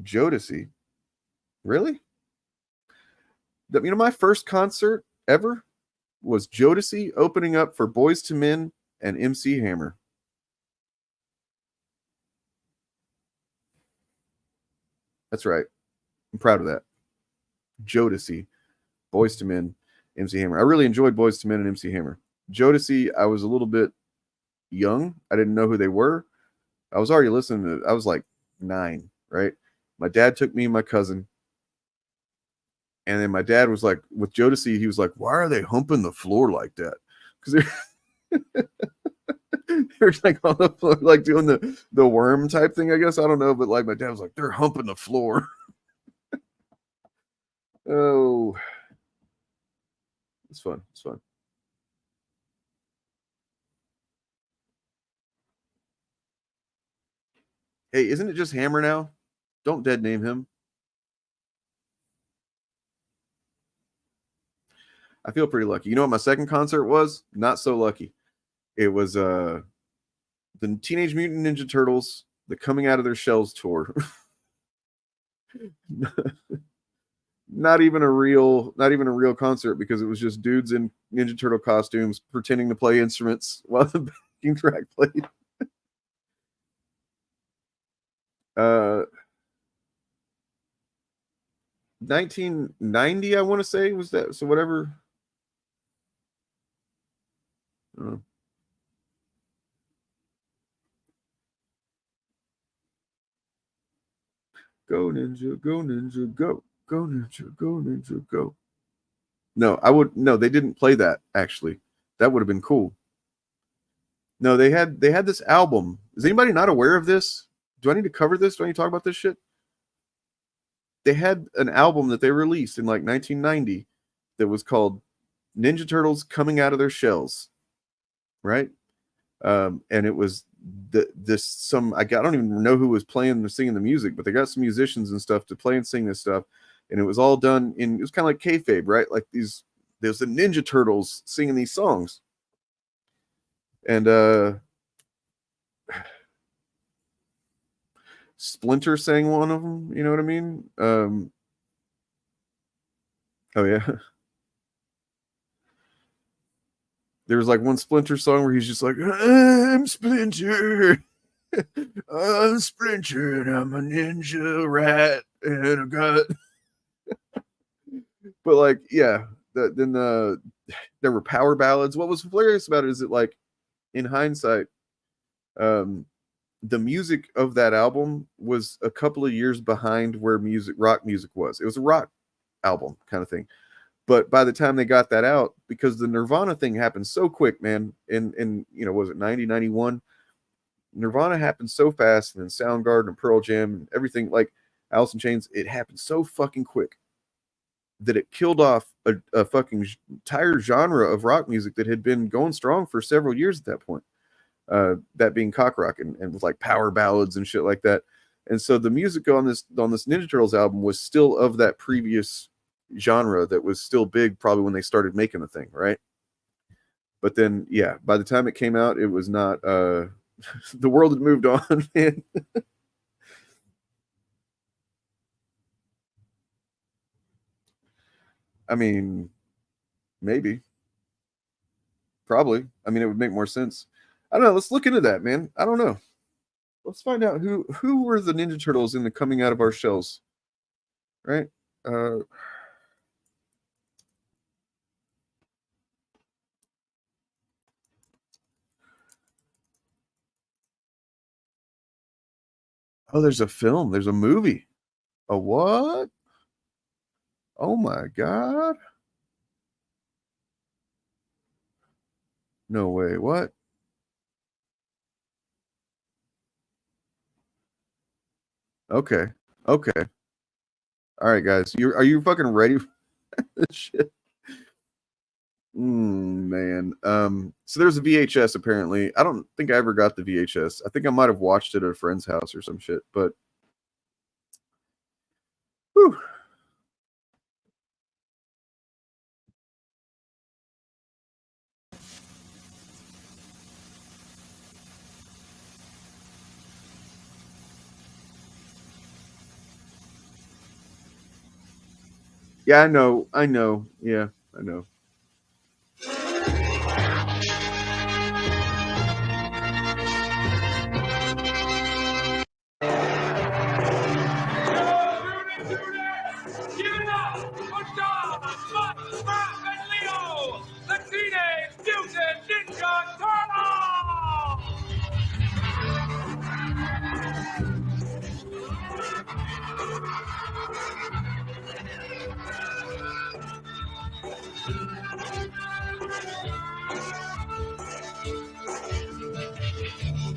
Jodeci. Really? My first concert ever was Jodeci opening up for Boyz II Men and MC Hammer. That's right. I'm proud of that. Jodeci, Boyz II Men, MC Hammer. I really enjoyed Boyz II Men and MC Hammer. Jodeci, I was a little bit young. I didn't know who they were. I was already listening to. I was like 9, right? My dad took me and my cousin. And then my dad was like, with Jodeci, he was like, why are they humping the floor like that? Because they're like on the floor, like doing the worm type thing, I guess. I don't know. But like my dad was like, they're humping the floor. Oh, it's fun. It's fun. Hey, isn't it just Hammer now? Don't dead name him. I feel pretty lucky. You know what my second concert was? Not so lucky. It was the Teenage Mutant Ninja Turtles, the Coming Out of Their Shells tour. Not even a real concert, because it was just dudes in Ninja Turtle costumes pretending to play instruments while the backing track played. 1990, I want to say, was that, so whatever. Go Ninja, go Ninja, go. Go Ninja, go Ninja, go. No, they didn't play that, actually. That would have been cool. No, they had this album. Is anybody not aware of this? Do I need to cover this? Do I need to talk about this shit? They had an album that they released in like 1990 that was called Ninja Turtles Coming Out of Their Shells. Right? And it was I don't even know who was playing or singing the music, but they got some musicians and stuff to play and sing this stuff. And it was all done it was kind of like kayfabe, right? Like there's the Ninja Turtles singing these songs. And Splinter sang one of them, you know what I mean? Oh yeah. There was like one Splinter song where he's just like, I'm Splinter. I'm Splinter and I'm a ninja rat and a gut. But like, yeah, then there were power ballads. What was hilarious about it is that, like, in hindsight, the music of that album was a couple of years behind where rock music was. It was a rock album kind of thing. But by the time they got that out, because the Nirvana thing happened so quick, man, in was it 90, 91? Nirvana happened so fast, and then Soundgarden and Pearl Jam and everything, like Alice in Chains, it happened so fucking quick that it killed off a fucking entire genre of rock music that had been going strong for several years at that point. That being cock rock and with like power ballads and shit like that. And so the music on this Ninja Turtles album was still of that previous genre that was still big probably when they started making the thing, right? But then, yeah, by the time it came out, it was not the world had moved on, man. I mean, maybe. Probably. I mean, it would make more sense. I don't know. Let's look into that, man. I don't know. Let's find out who were the Ninja Turtles in the Coming Out of Our Shells, right? Oh, there's a film. There's a movie. A what? Oh my God. No way. What? Okay. Okay. All right, guys. Are you fucking ready for this shit? Man. So there's a VHS apparently. I don't think I ever got the VHS. I think I might have watched it at a friend's house or some shit, but whew. Yeah, I know. Yeah, I know.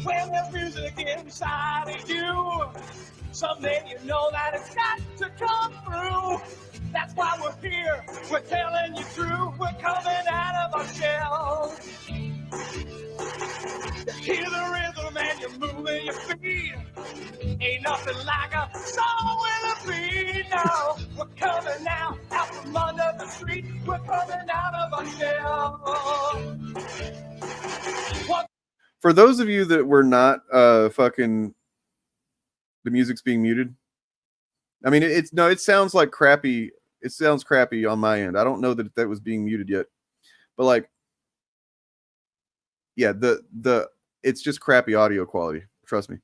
When there's music inside of you, someday you know that it's got to come through. That's why we're here. We're telling you true. We're coming out of our shell. You hear the rhythm and you're moving your feet. dancing like a song will be now. We're coming out from under the street. We're coming out of our shell. For those of you that were not fucking, the music's being muted. I mean, it sounds like crappy. It sounds crappy on my end. I don't know that was being muted yet, but like, yeah, it's just crappy audio quality. Trust me.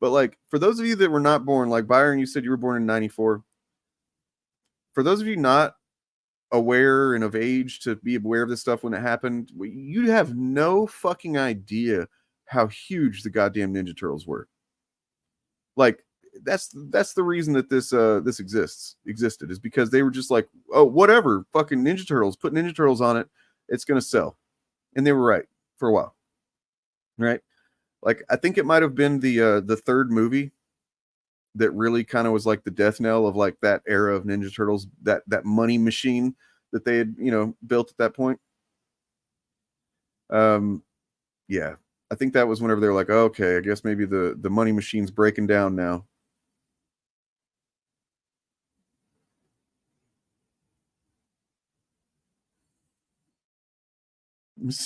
But like, for those of you that were not born, like Byron, you said you were born in 94. For those of you not aware and of age to be aware of this stuff when it happened, you have no fucking idea how huge the goddamn Ninja Turtles were. Like, that's the reason that this existed, is because they were just like, oh, whatever, fucking Ninja Turtles, put Ninja Turtles on it, it's gonna sell. And they were right for a while. Right? Like, I think it might have been the third movie that really kind of was like the death knell of like that era of Ninja Turtles, that money machine that they had, built at that point. Yeah, I think that was whenever they were like, oh, okay, I guess maybe the money machine's breaking down now.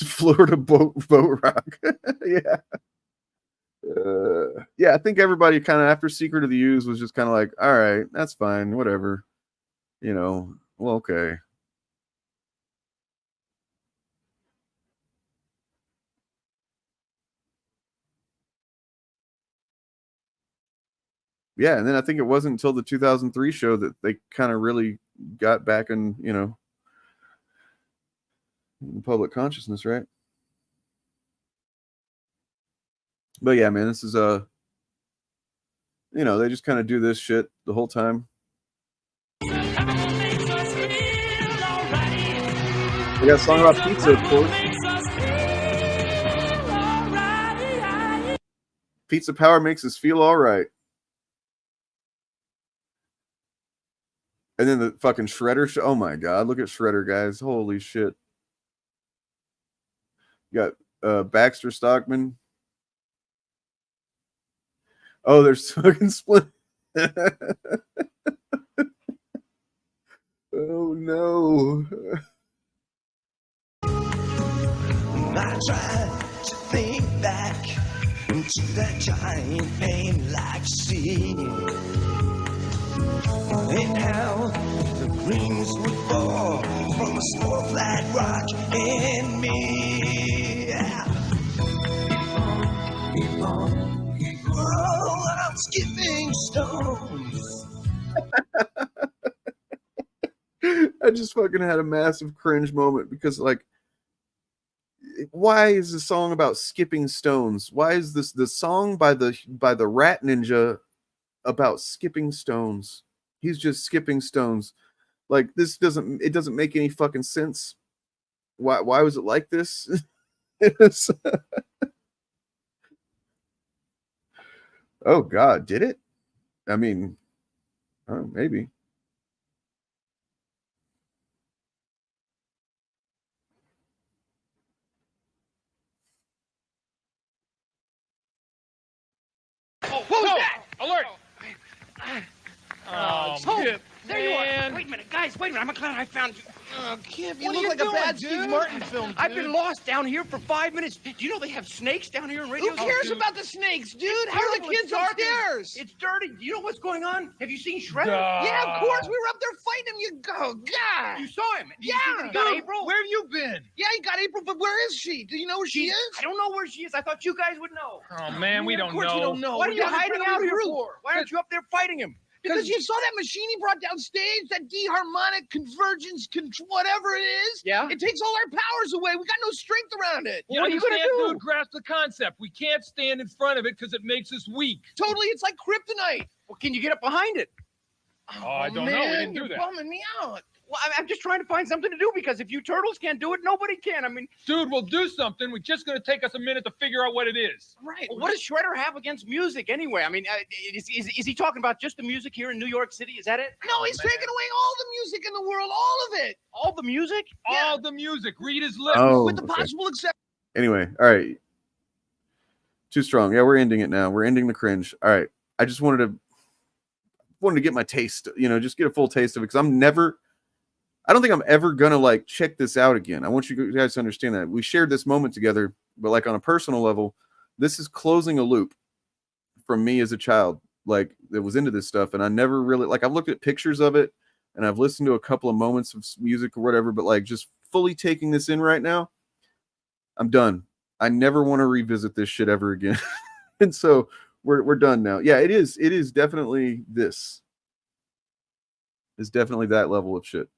Florida boat rock. Yeah. Yeah, I think everybody kind of after Secret of the Ooze was just kind of like, all right, that's fine, whatever. Well, okay. Yeah, and then I think it wasn't until the 2003 show that they kind of really got back in, in public consciousness, right? But yeah, man, this is they just kind of do this shit the whole time. We got a song about pizza, of course. Pizza power makes us feel all right. And then the fucking Shredder. Oh my God, look at Shredder, guys. Holy shit. You got Baxter Stockman. Oh, there's fucking Split. Oh no. I tried to think back into that giant name like sea, and how the greens would fall from a small flat rock in me. Oh, I'm skipping stones. I just fucking had a massive cringe moment because, like, why is the song about skipping stones? Why is this the song by the Rat Ninja about skipping stones? He's just skipping stones. Like, this doesn't make any fucking sense. Why was it like this? Oh God, did it? I mean, maybe. Oh, what was that? Alert! Oh, Skip, there you are. man. Wait a minute, guys. Wait a minute. I'm glad I found you. Kip, you look like a bad Steve Martin film, I've been lost down here for 5 minutes. Do you know they have snakes down here in radio? Who cares about the snakes, dude? How are the kids upstairs? It's dirty. Do you know what's going on? Have you seen Shredder? Yeah, of course. We were up there fighting him. You go, God. You saw him. Did you see that he got April? Where have you been? Yeah, he got April, but where is she? Do you know where she is? I don't know where she is. I thought you guys would know. Oh, man, we don't Of course know. you don't know. What What are you hiding out here for? Why aren't you up there fighting him? Because you saw that machine he brought downstage, that D-harmonic convergence, whatever it is. Yeah? It takes all our powers away. We got no strength around it. Well, what are you going to do? Dude, grasp the concept. We can't stand in front of it because it makes us weak. Totally, it's like kryptonite. Well, can you get up behind it? Oh, I don't know. We didn't do that. You're bumming me out. Well, I'm just trying to find something to do because if you turtles can't do it, nobody can. I mean, Dude, we'll do something. We're just going to take us a minute to figure out what it is. right. Well, what does Shredder have against music anyway? I mean, is he talking about just the music here in New York City? Is that it? No, he's taking away all the music in the world, all of it. All the music? All the music. Read his lips. Oh, with the okay. possible exception. Anyway, all right. Too strong. Yeah, we're ending it now. We're ending the cringe. All right. I just wanted to wanted to get my taste, just get a full taste of it, because I don't think I'm ever gonna like check this out again. I want you guys to understand that we shared this moment together, but like on a personal level, this is closing a loop from me as a child, like that was into this stuff, and I never really like. I've looked at pictures of it, and I've listened to a couple of moments of music or whatever, but like just fully taking this in right now, I'm done. I never want to revisit this shit ever again. And so we're done now. Yeah, it is definitely this. It's definitely that level of shit.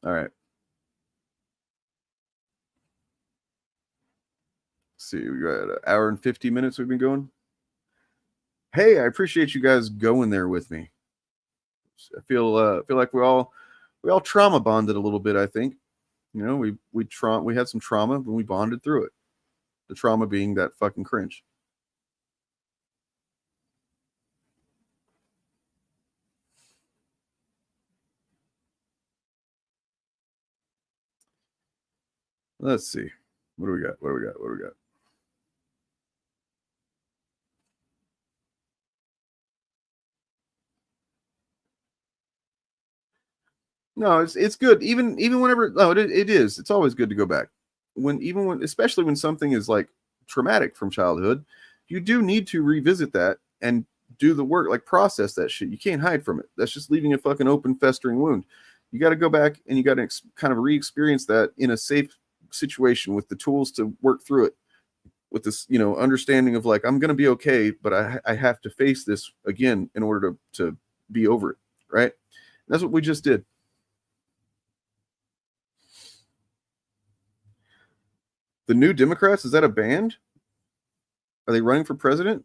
All right. Let's see, we got an hour and 50 minutes we've been going. Hey, I appreciate you guys going there with me. I feel like we all trauma bonded a little bit, I think. We had some trauma when we bonded through it. The trauma being that fucking cringe. Let's see. What do we got? No, it's good. Even whenever, it is. It's always good to go back. Especially when something is like traumatic from childhood, you do need to revisit that and do the work, like process that shit. You can't hide from it. That's just leaving a fucking open, festering wound. You got to go back and you got to kind of re-experience that in a safe situation with the tools to work through it, with this, understanding of like, I'm going to be okay, but I have to face this again in order to be over it. Right. And that's what we just did. The New Democrats, is that a band? Are they running for president?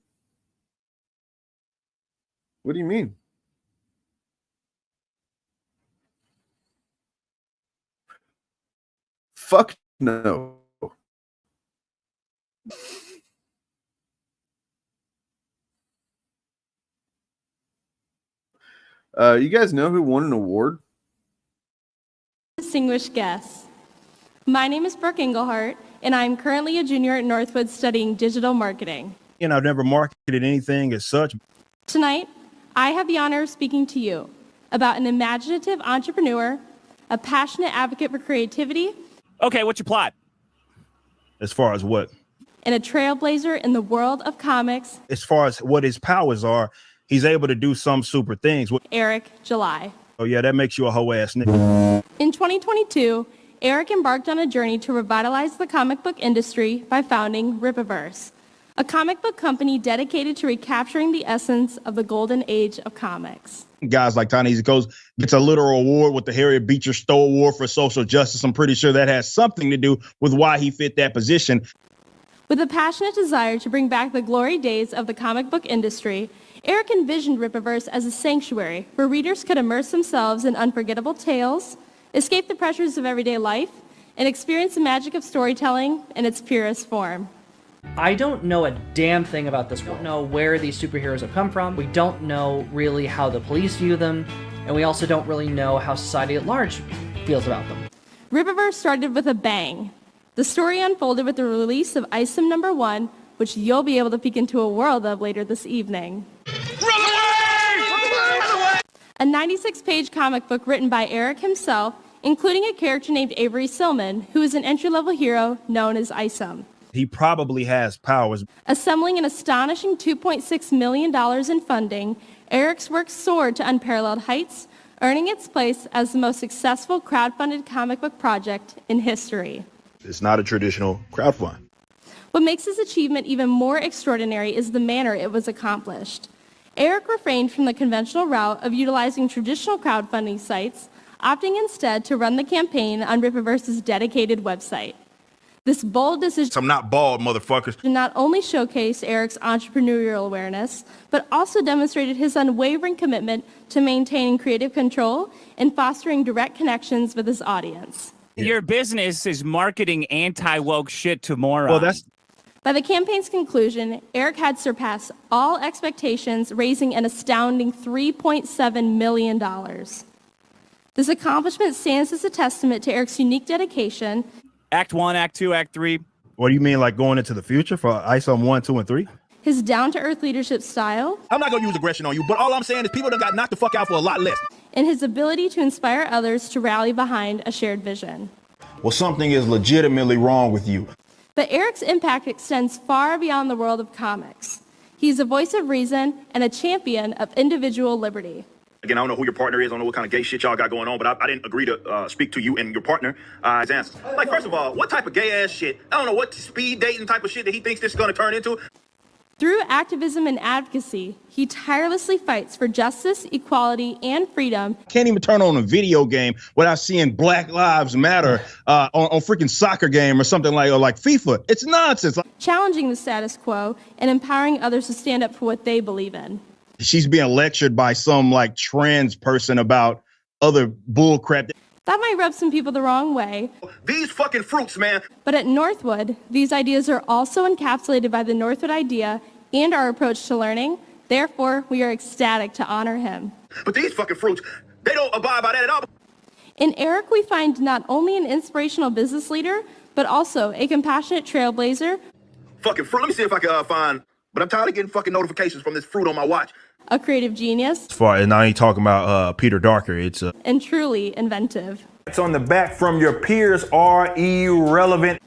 What do you mean? Fuck no. You guys know who won an award? Distinguished guests. My name is Brooke Englehart, and I'm currently a junior at Northwood studying digital marketing. I've never marketed anything as such. Tonight, I have the honor of speaking to you about an imaginative entrepreneur, a passionate advocate for creativity. Okay, what's your plot? As far as what? And a trailblazer in the world of comics. As far as what his powers are, he's able to do some super things. Eric July. Oh yeah, that makes you a hoe ass nigga. In 2022, Eric embarked on a journey to revitalize the comic book industry by founding Rippaverse, a comic book company dedicated to recapturing the essence of the golden age of comics. Guys like Ta-Nehisi Coates gets a literal award with the Harriet Beecher Stowe Award for social justice. I'm pretty sure that has something to do with why he fit that position. With a passionate desire to bring back the glory days of the comic book industry, Eric envisioned Rippaverse as a sanctuary where readers could immerse themselves in unforgettable tales, escape the pressures of everyday life, and experience the magic of storytelling in its purest form. I don't know a damn thing about this world. We don't know where these superheroes have come from. We don't know really how the police view them. And we also don't really know how society at large feels about them. Rippaverse started with a bang. The story unfolded with the release of Item Number 1, which you'll be able to peek into a world of later this evening. Run away! A 96-page comic book written by Eric himself, including a character named Avery Silman, who is an entry-level hero known as Isom. He probably has powers. Assembling an astonishing $2.6 million in funding, Eric's work soared to unparalleled heights, earning its place as the most successful crowdfunded comic book project in history. It's not a traditional crowdfund. What makes this achievement even more extraordinary is the manner it was accomplished. Eric refrained from the conventional route of utilizing traditional crowdfunding sites, opting instead to run the campaign on Rippaverse's dedicated website. This bold decision I'm not bald, motherfuckers. not only showcased Eric's entrepreneurial awareness, but also demonstrated his unwavering commitment to maintaining creative control and fostering direct connections with his audience. Your business is marketing anti-woke shit to morons. Well, that's By the campaign's conclusion, Eric had surpassed all expectations, raising an astounding $3.7 million. This accomplishment stands as a testament to Eric's unique dedication. Act 1, Act 2, Act 3. What do you mean, like going into the future for ISOM 1, 2, and 3? his down-to-earth leadership style, I'm not gonna use aggression on you, but all I'm saying is people done got knocked the fuck out for a lot less. and his ability to inspire others to rally behind a shared vision. Well, something is legitimately wrong with you. But Eric's impact extends far beyond the world of comics. He's a voice of reason and a champion of individual liberty. Again, I don't know who your partner is. I don't know what kind of gay shit y'all got going on, but I didn't agree to speak to you and your partner as answers. Like, first of all, what type of gay ass shit? I don't know what speed dating type of shit that he thinks this is gonna turn into. Through activism and advocacy, he tirelessly fights for justice, equality, and freedom. Can't even turn on a video game without seeing Black Lives Matter on freaking soccer game or something like FIFA. It's nonsense. Challenging the status quo and empowering others to stand up for what they believe in. She's being lectured by some like trans person about other bull crap. That might rub some people the wrong way. These fucking fruits, man. But at Northwood, these ideas are also encapsulated by the Northwood idea and our approach to learning. Therefore, we are ecstatic to honor him. But these fucking fruits, they don't abide by that at all. In Eric, we find not only an inspirational business leader, but also a compassionate trailblazer. Fucking fruit. Let me see if I can find. But I'm tired of getting fucking notifications from this fruit on my watch. A creative genius. And I ain't talking about Peter Darker. It's and truly inventive. It's on the back from your peers are irrelevant.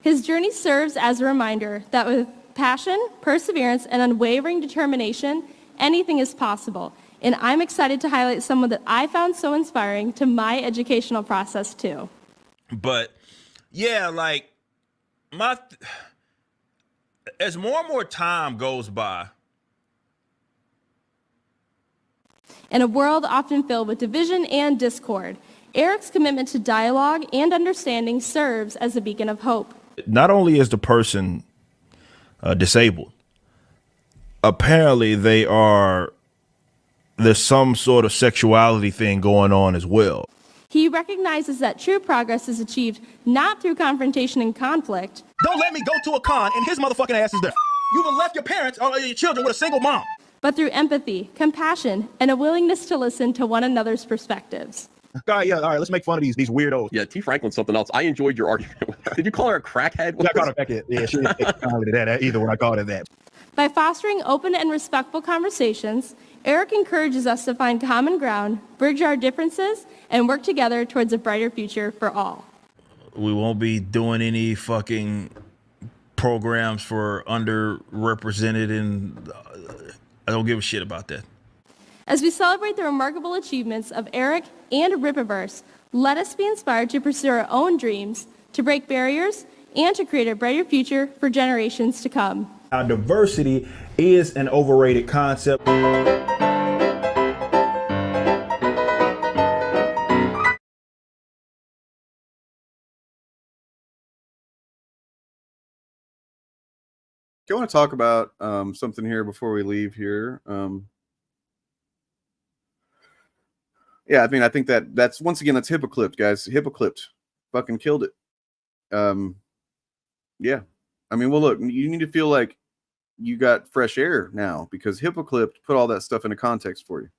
His journey serves as a reminder that with passion, perseverance, and unwavering determination, anything is possible. And I'm excited to highlight someone that I found so inspiring to my educational process too. But yeah, like as more and more time goes by, in a world often filled with division and discord, Eric's commitment to dialogue and understanding serves as a beacon of hope. not only is the person disabled, apparently there's some sort of sexuality thing going on as well. He recognizes that true progress is achieved not through confrontation and conflict. Don't let me go to a con and his motherfucking ass is there. You even left your parents or your children with a single mom. But through empathy, compassion, and a willingness to listen to one another's perspectives. All right, let's make fun of these weirdos. Yeah, T. Franklin's something else. I enjoyed your argument with her. Did you call her a crackhead? Yeah, I called her back it. Yeah, she didn't take kindly to that either when I called her that. By fostering open and respectful conversations, Eric encourages us to find common ground, bridge our differences, and work together towards a brighter future for all. We won't be doing any fucking programs for underrepresented, and I don't give a shit about that. As we celebrate the remarkable achievements of Eric and Rippaverse, let us be inspired to pursue our own dreams, to break barriers, and to create a brighter future for generations to come. Our diversity is an overrated concept. I want to talk about something here before we leave here. Yeah, I mean, I think that's once again, that's Hypoclipped, guys. Hypoclipped fucking killed it. Yeah. I mean, well, look, you need to feel like you got fresh air now because Hypoclipped put all that stuff into context for you.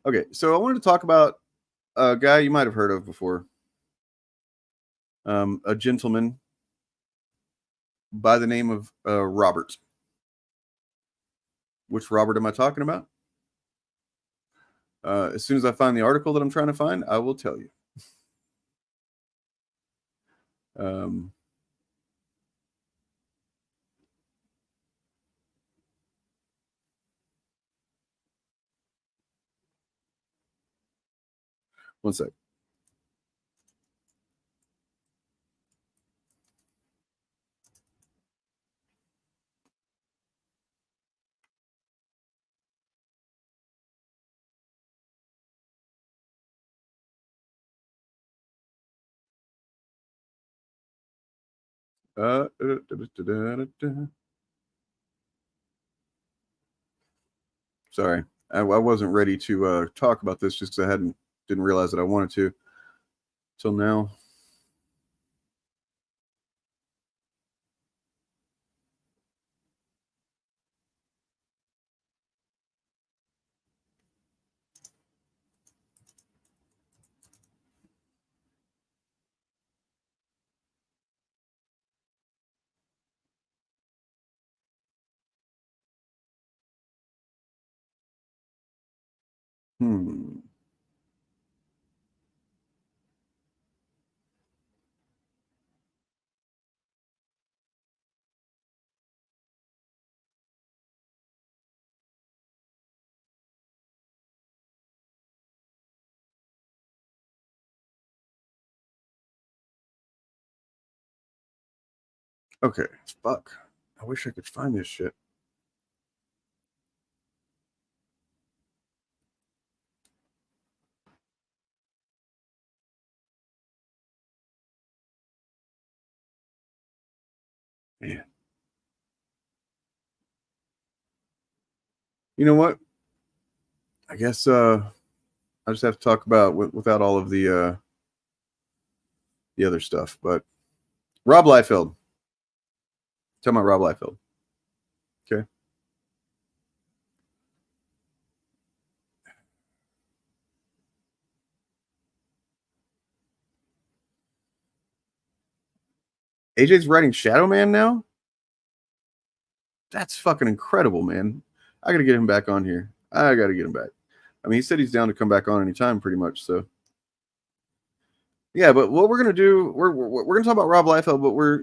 Okay, so I wanted to talk about a guy you might have heard of before. A gentleman by the name of Robert. Which Robert am I talking about? As soon as I find the article that I'm trying to find, I will tell you. One sec. Sorry, I wasn't ready to talk about this just because I didn't realize that I wanted to till now. Okay, fuck. I wish I could find this shit. Man. You know what? I guess I just have to talk about without all of the other stuff. But Rob Liefeld. Tell me about Rob Liefeld. Okay. AJ's writing Shadow Man now? That's fucking incredible, man. I gotta get him back on here. I gotta get him back. I mean, he said he's down to come back on anytime, pretty much. So, yeah. But what we're gonna do, we're gonna talk about Rob Liefeld, but we're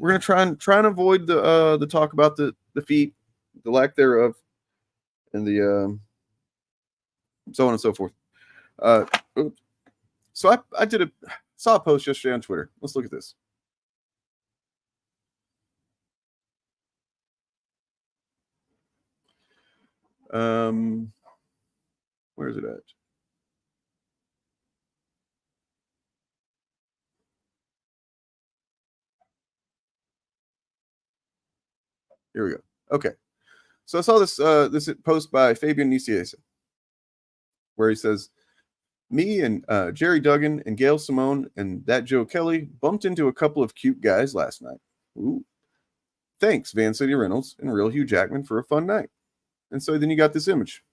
gonna try and avoid the talk about the defeat, the lack thereof, and the so on and so forth. So I saw a post yesterday on Twitter. Let's look at this. Where is it at? Here we go. Okay. So I saw this post by Fabian Nicieza, where he says, me and Jerry Duggan and Gail Simone and that Joe Kelly bumped into a couple of cute guys last night. Ooh. Thanks, Van City Reynolds and Real Hugh Jackman, for a fun night. And so then you got this image.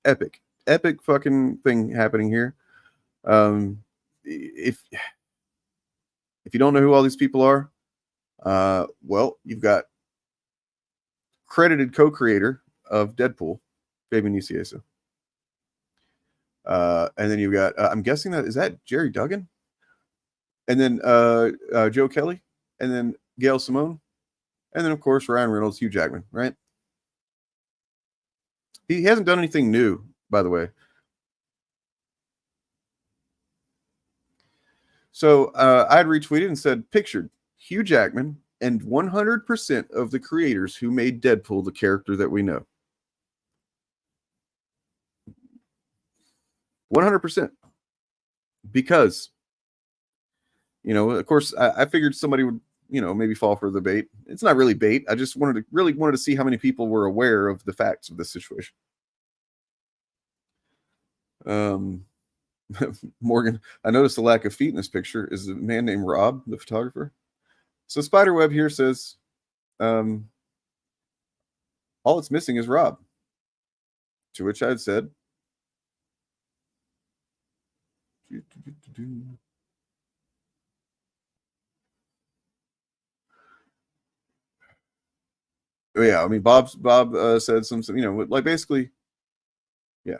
Epic fucking thing happening here. If you don't know who all these people are, well, you've got credited co-creator of Deadpool, Fabian Nicieza. And then you've got, I'm guessing is that Jerry Duggan? And then Joe Kelly, and then Gail Simone, and then of course Ryan Reynolds, Hugh Jackman, right? He hasn't done anything new, by the way. So I had retweeted and said, pictured Hugh Jackman and 100% of the creators who made Deadpool the character that we know. 100%. Because, of course, I figured somebody would, maybe fall for the bait. It's not really bait. I just wanted to see how many people were aware of the facts of this situation. Morgan, I noticed the lack of feet in this picture. Is a man named Rob, the photographer. So Spiderweb here says, all it's missing is Rob. To which I had said, yeah, I mean, Bob said some, like basically, yeah.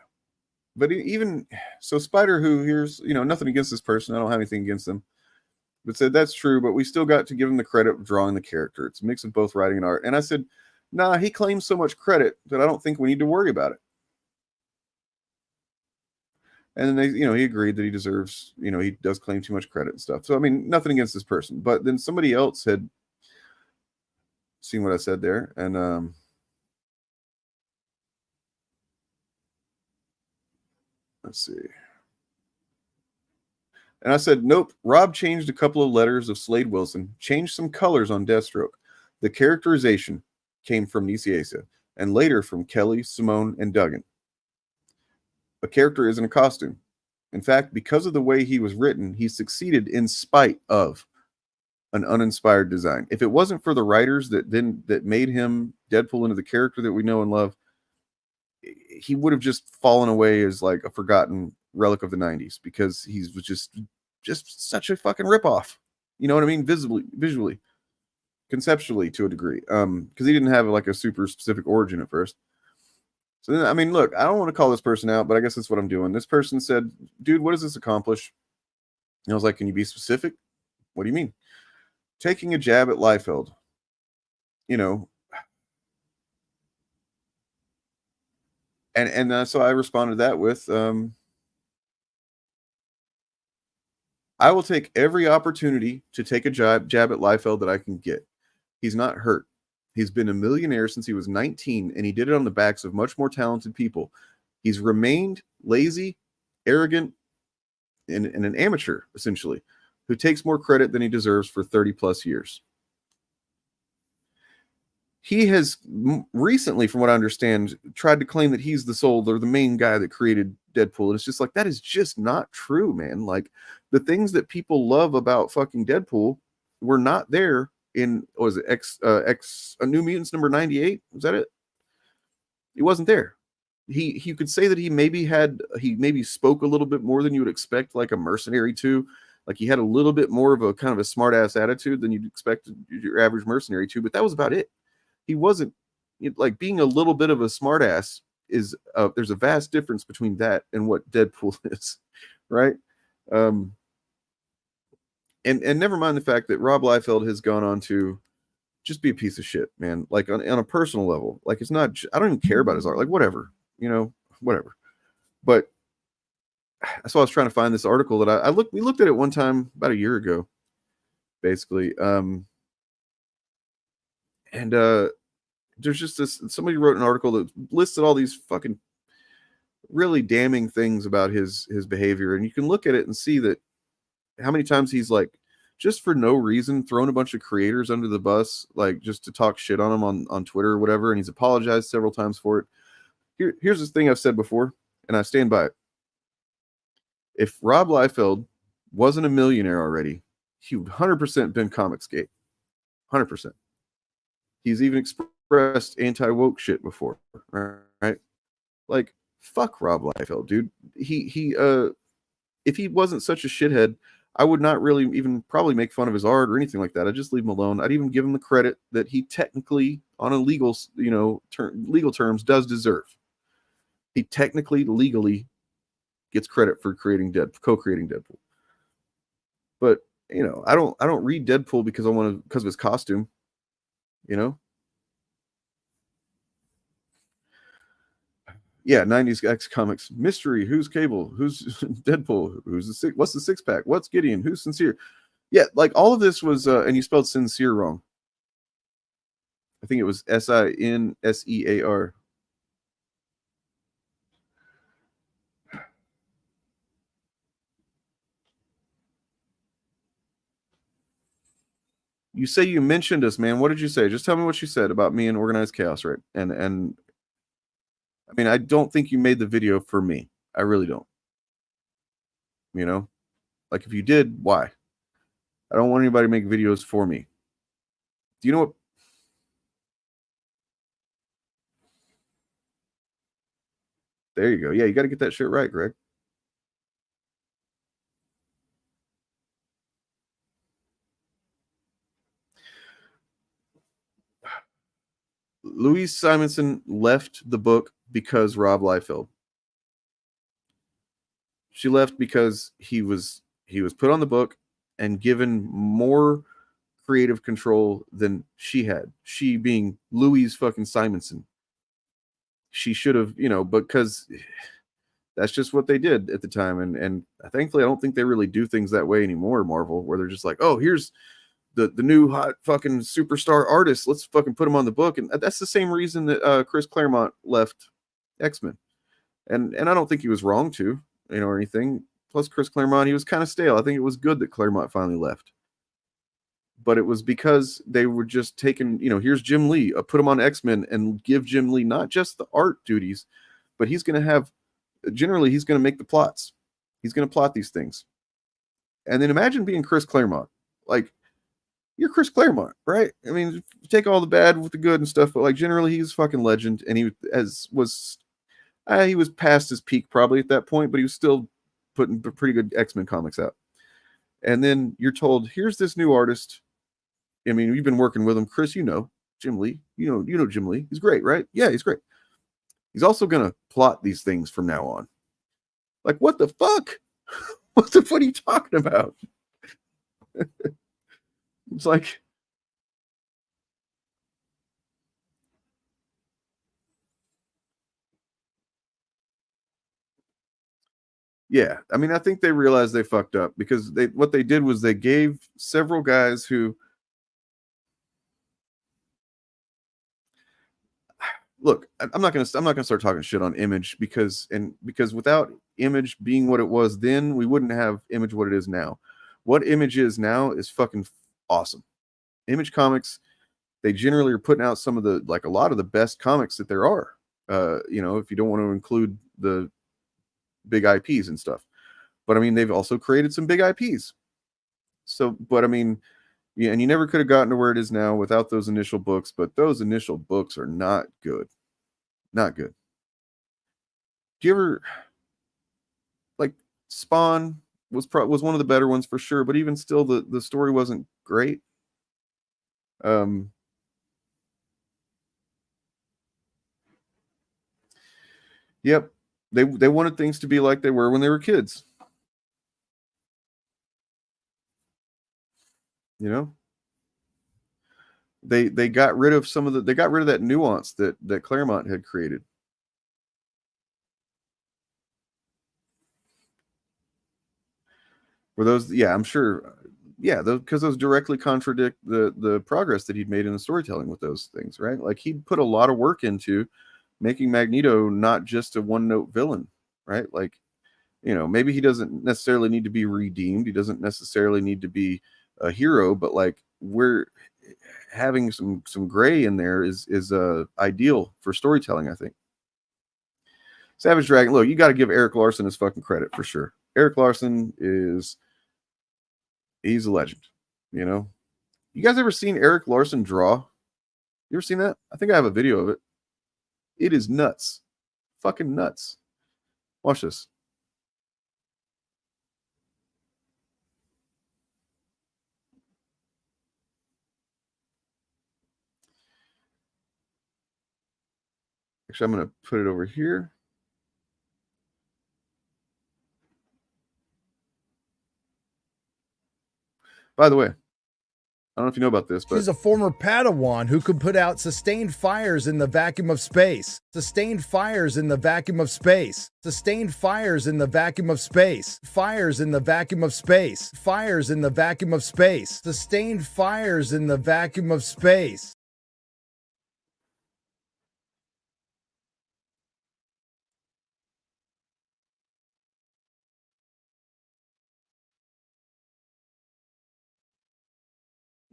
But even so, Spider, who here's, nothing against this person, I don't have anything against them, but said that's true, but we still got to give him the credit of drawing the character. It's a mix of both writing and art. And I said, nah, he claims so much credit that I don't think we need to worry about it. And then he agreed that he deserves, he does claim too much credit and stuff. So I mean, nothing against this person, but then somebody else had seen what I said there, and let's see. And I said, nope, Rob changed a couple of letters of Slade Wilson, changed some colors on Deathstroke. The characterization came from Nicieza, and later from Kelly, Simone, and Duggan. A character isn't a costume. In fact, because of the way he was written, he succeeded in spite of an uninspired design. If it wasn't for the writers that made him Deadpool into the character that we know and love, he would have just fallen away as like a forgotten relic of the 90s, because he was just such a fucking ripoff. You know what I mean? Visually, conceptually, to a degree. Because he didn't have like a super specific origin at first. So then, I mean, look, I don't want to call this person out, but I guess that's what I'm doing. This person said, dude, what does this accomplish? And I was like, can you be specific? What do you mean? Taking a jab at Liefeld. You know, and so I responded to that with, I will take every opportunity to take a jab at Liefeld that I can get. He's not hurt. He's been a millionaire since he was 19, and he did it on the backs of much more talented people. He's remained lazy, arrogant, and an amateur, essentially, who takes more credit than he deserves for 30 plus years. He has recently, from what I understand, tried to claim that he's the soul or the main guy that created Deadpool. And it's just like, that is just not true, man. Like, the things that people love about fucking Deadpool were not there in, what was it, New Mutants number 98? Was that it? He wasn't there. He could say that he maybe spoke a little bit more than you would expect, like a mercenary to. Like, he had a little bit more of a kind of a smart ass attitude than you'd expect your average mercenary to, but that was about it. He wasn't, like, being a little bit of a smart ass is, there's a vast difference between that and what Deadpool is, right? And never mind the fact that Rob Liefeld has gone on to just be a piece of shit, man. Like, on a personal level, like, it's not, I don't even care about his art, like, whatever, whatever. But that's why I was trying to find this article that we looked at it one time about a year ago, basically. There's just somebody wrote an article that listed all these fucking really damning things about his behavior, and you can look at it and see that how many times he's, like, just for no reason thrown a bunch of creators under the bus, like, just to talk shit on them on Twitter or whatever, and he's apologized several times for it. Here's this thing I've said before, and I stand by it. If Rob Liefeld wasn't a millionaire already, he would 100% been Comicsgate. 100%. He's even expressed anti-woke shit before, right? Like, fuck Rob Liefeld, dude. He if he wasn't such a shithead, I would not really even probably make fun of his art or anything like that. I'd just leave him alone. I'd even give him the credit that he technically, on a legal, legal terms, does deserve. He technically, legally gets credit for co-creating Deadpool. But, I don't read Deadpool because of his costume. Yeah, 90s X comics mystery. Who's Cable? Who's Deadpool? What's the six pack? What's Gideon? Who's Sincere? Yeah, like, all of this was, and you spelled sincere wrong. I think it was Sinsear. You say you mentioned us, man. What did you say? Just tell me what you said about me and Organized Chaos, right? And I mean, I don't think you made the video for me. I really don't. Like, if you did, why? I don't want anybody to make videos for me. Do you know what? There you go. Yeah, you got to get that shit right, Greg. Louise Simonson left the book because Rob Liefeld. She left because he was put on the book and given more creative control than she had. She being Louise fucking Simonson. She should have, because that's just what they did at the time. And thankfully, I don't think they really do things that way anymore, Marvel, where they're just like, oh, here's the new hot fucking superstar artist. Let's fucking put him on the book. And that's the same reason that Chris Claremont left X-Men. And I don't think he was wrong to, or anything. Plus, Chris Claremont, he was kind of stale. I think it was good that Claremont finally left. But it was because they were just taking, here's Jim Lee, put him on X-Men and give Jim Lee not just the art duties, but he's going to make the plots. He's going to plot these things. And then imagine being Chris Claremont. Like, you're Chris Claremont, right? I mean, take all the bad with the good and stuff, but, like, generally he's a fucking legend, and he was past his peak probably at that point, but he was still putting pretty good X-Men comics out. And then you're told, here's this new artist. I mean, you've been working with him, Chris. Jim Lee. You know Jim Lee. He's great, right? Yeah, he's great. He's also going to plot these things from now on. Like, what the fuck? What the fuck are you talking about? It's like, yeah, I mean, I think they realized they fucked up because what they did was they gave several guys who, look, I'm not gonna start talking shit on Image because without Image being what it was then, we wouldn't have Image what it is now. What Image is now is fucking awesome. Image Comics, they generally are putting out some of the, like, a lot of the best comics that there are. You know, if you don't want to include the big IPs and stuff. But I mean, they've also created some big IPs. So, but I mean, yeah, and you never could have gotten to where it is now without those initial books, but those initial books are not good. Not good. Do you ever, like, Spawn was one of the better ones for sure, but even still the story wasn't great. Yep. They wanted things to be like they were when they were kids. You know? They got rid of that nuance that Claremont had created. Were those, yeah, I'm sure, yeah, because those directly contradict the progress that he'd made in the storytelling with those things, right? Like, he'd put a lot of work into making Magneto not just a one-note villain, right? Like, you know, maybe he doesn't necessarily need to be redeemed. He doesn't necessarily need to be a hero, but like, we're having some gray in there is ideal for storytelling, I think. Savage Dragon, look, you got to give Eric Larson his fucking credit for sure. Eric Larson he's a legend, you know. You guys ever seen Eric Larson draw? You ever seen that? I think I have a video of it. It is nuts. Fucking nuts. Watch this. Actually, I'm going to put it over here. By the way, I don't know if you know about this, but She's a former Padawan who could put out sustained fires in the vacuum of space. Sustained fires in the vacuum of space. Sustained fires in the vacuum of space. Fires in the vacuum of space. Fires in the vacuum of space. Sustained fires in the vacuum of space.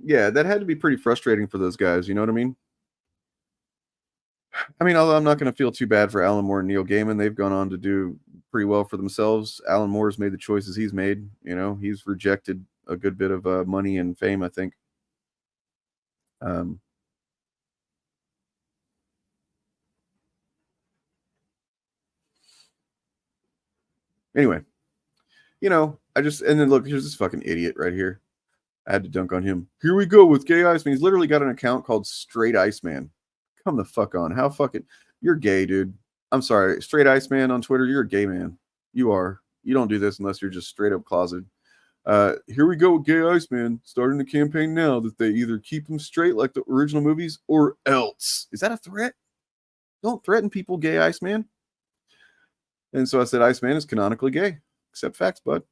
yeah, that had to be pretty frustrating for those guys. You know what I mean? I mean, although I'm not going to feel too bad for Alan Moore and Neil Gaiman. They've gone on to do pretty well for themselves. Alan Moore's made the choices he's made. You know, he's rejected a good bit of money and fame, I think. Anyway, you know, and then look, here's this fucking idiot right here. I had to dunk on him. Here we go with Gay Iceman. He's literally got an account called Straight Iceman. Come the fuck on. How fucking, you're gay, dude. I'm sorry. Straight Iceman on Twitter, you're a gay man. You are. You don't do this unless you're just straight up closeted. Here we go with Gay Iceman, starting the campaign now that they either keep him straight like the original movies or else. Is that a threat? Don't threaten people, Gay Iceman. And so I said, Iceman is canonically gay. Accept facts, bud.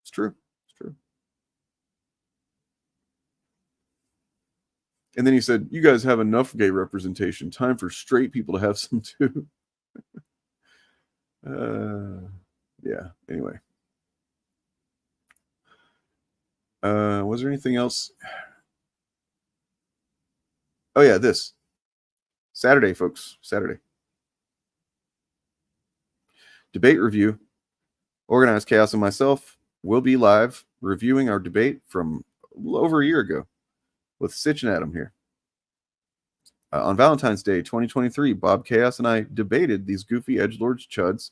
It's true. It's true. And then he said, you guys have enough gay representation. Time for straight people to have some too. Yeah, anyway. Was there anything else? Oh, yeah, this. Saturday, folks. Saturday. Debate review. Organized Chaos and myself will be live reviewing our debate from a little over a year ago with Sitch and Adam here. On Valentine's Day 2023, Bob Chaos and I debated these goofy edgelords chuds,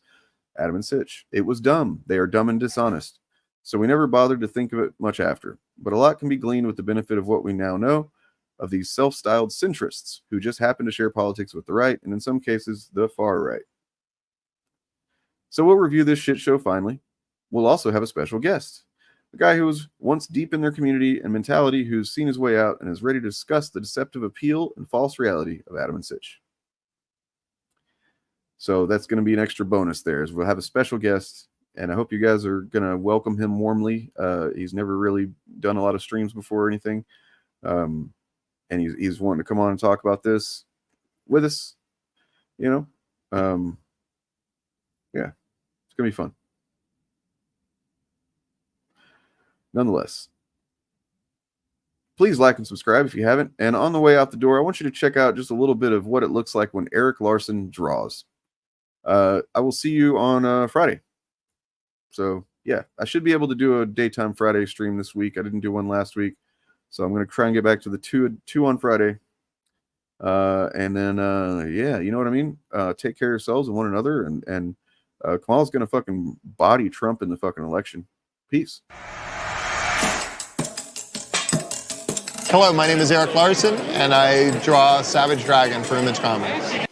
Adam and Sitch. It was dumb. They are dumb and dishonest. So we never bothered to think of it much after. But a lot can be gleaned with the benefit of what we now know. of these self-styled centrists who just happen to share politics with the right, and in some cases, the far right. So we'll review this shit show finally. We'll also have a special guest, a guy who was once deep in their community and mentality, who's seen his way out and is ready to discuss the deceptive appeal and false reality of Adam and Sitch. So that's going to be an extra bonus there, as we'll have a special guest, and I hope you guys are going to welcome him warmly. He's never really done a lot of streams before or anything, and he's wanting to come on and talk about this with us, you know. Yeah, it's going to be fun. Nonetheless, please like and subscribe if you haven't. And on the way out the door, I want you to check out just a little bit of what it looks like when Eric Larson draws. I will see you on Friday. So, yeah, I should be able to do a daytime Friday stream this week. I didn't do one last week. So I'm going to try and get back to the two on Friday. And then, yeah, you know what I mean? Take care of yourselves and one another. And Kamal's going to fucking body Trump in the fucking election. Peace. Hello, my name is Eric Larson, and I draw Savage Dragon for Image Comics.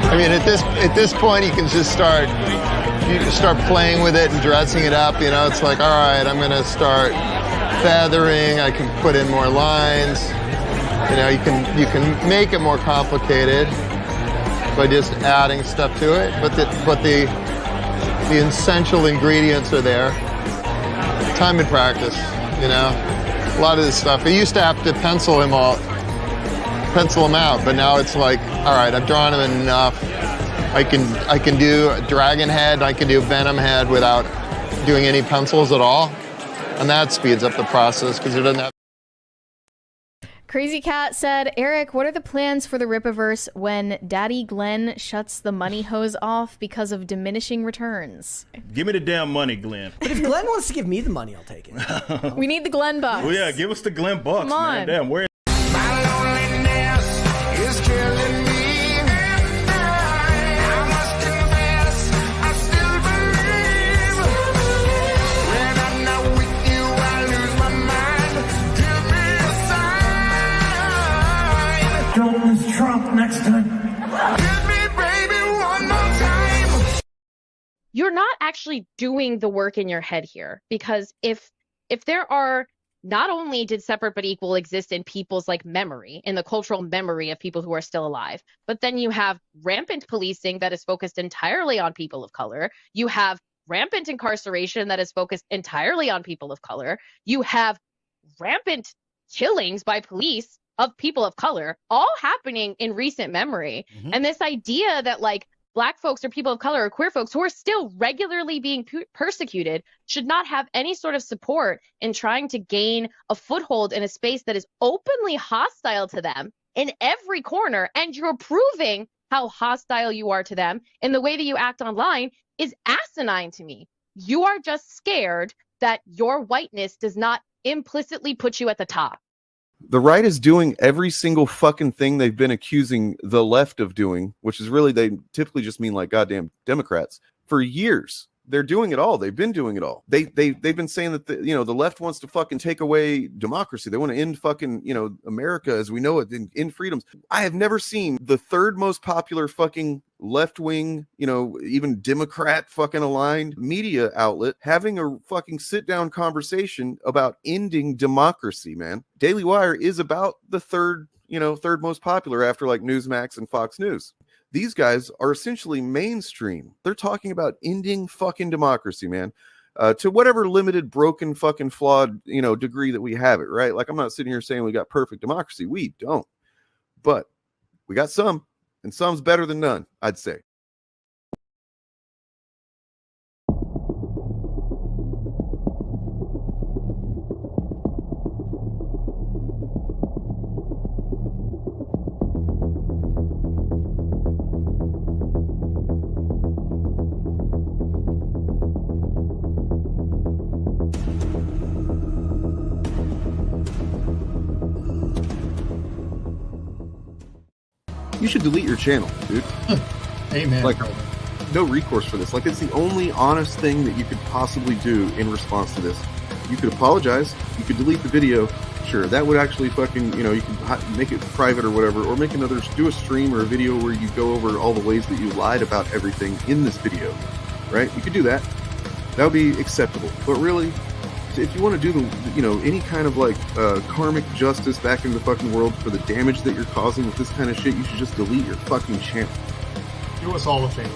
I mean, at this point, you can just start playing with it and dressing it up. You know, it's like, all right, I'm gonna start feathering. I can put in more lines. You know, you can make it more complicated by just adding stuff to it. But the essential ingredients are there. Time and practice. You know, a lot of this stuff. I used to have to pencil him out, but now it's like, all right, I've drawn him enough. I can do a dragon head, I can do a venom head without doing any pencils at all. And that speeds up the process because it doesn't have. Crazy Cat said, Eric, what are the plans for the Rippaverse when Daddy Glenn shuts the money hose off because of diminishing returns? Give me the damn money, Glenn. But if Glenn wants to give me the money, I'll take it. We need the Glenn bucks. Well, yeah, give us the Glenn bucks, Come on. man. Damn, where Is killing me. I must confess, I still believe. When I'm not with you, I lose my mind. Give me a sign. Don't miss Trump next time. Hit me, baby, one more time. You're not actually doing the work in your head here, because if there are, not only did separate but equal exist in people's like memory, in the cultural memory of people who are still alive, but then you have rampant policing that is focused entirely on people of color. You have rampant incarceration that is focused entirely on people of color. You have rampant killings by police of people of color, all happening in recent memory. And this idea that like Black folks or people of color or queer folks who are still regularly being persecuted should not have any sort of support in trying to gain a foothold in a space that is openly hostile to them in every corner, and you're proving how hostile you are to them in the way that you act online, is asinine to me. You are just scared that your whiteness does not implicitly put you at the top. The right is doing every single fucking thing they've been accusing the left of doing, which is really, they typically just mean like goddamn Democrats, for years. They're doing it all. They've been doing it all. They've been saying that the left wants to fucking take away democracy. They want to end fucking, America as we know it, end freedoms. I have never seen the third most popular fucking left-wing, even Democrat fucking aligned media outlet having a fucking sit-down conversation about ending democracy, man. Daily Wire is about the third most popular after like Newsmax and Fox News. These guys are essentially mainstream. They're talking about ending fucking democracy, man. To whatever limited, broken, fucking flawed, degree that we have it, right? Like, I'm not sitting here saying we got perfect democracy. We don't. But we got some, and some's better than none, I'd say. should delete your channel, dude. Amen. Like, no recourse for this. Like, it's the only honest thing that you could possibly do in response to this. You could apologize. You could delete the video. Sure, that would actually fucking, you know, you could make it private or whatever, or make another, do a stream or a video where you go over all the ways that you lied about everything in this video, right? You could do that. That would be acceptable. But really, if you want to do the, you know, any kind of like karmic justice back into the fucking world for the damage that you're causing with this kind of shit, you should just delete your fucking channel. Do us all a favor.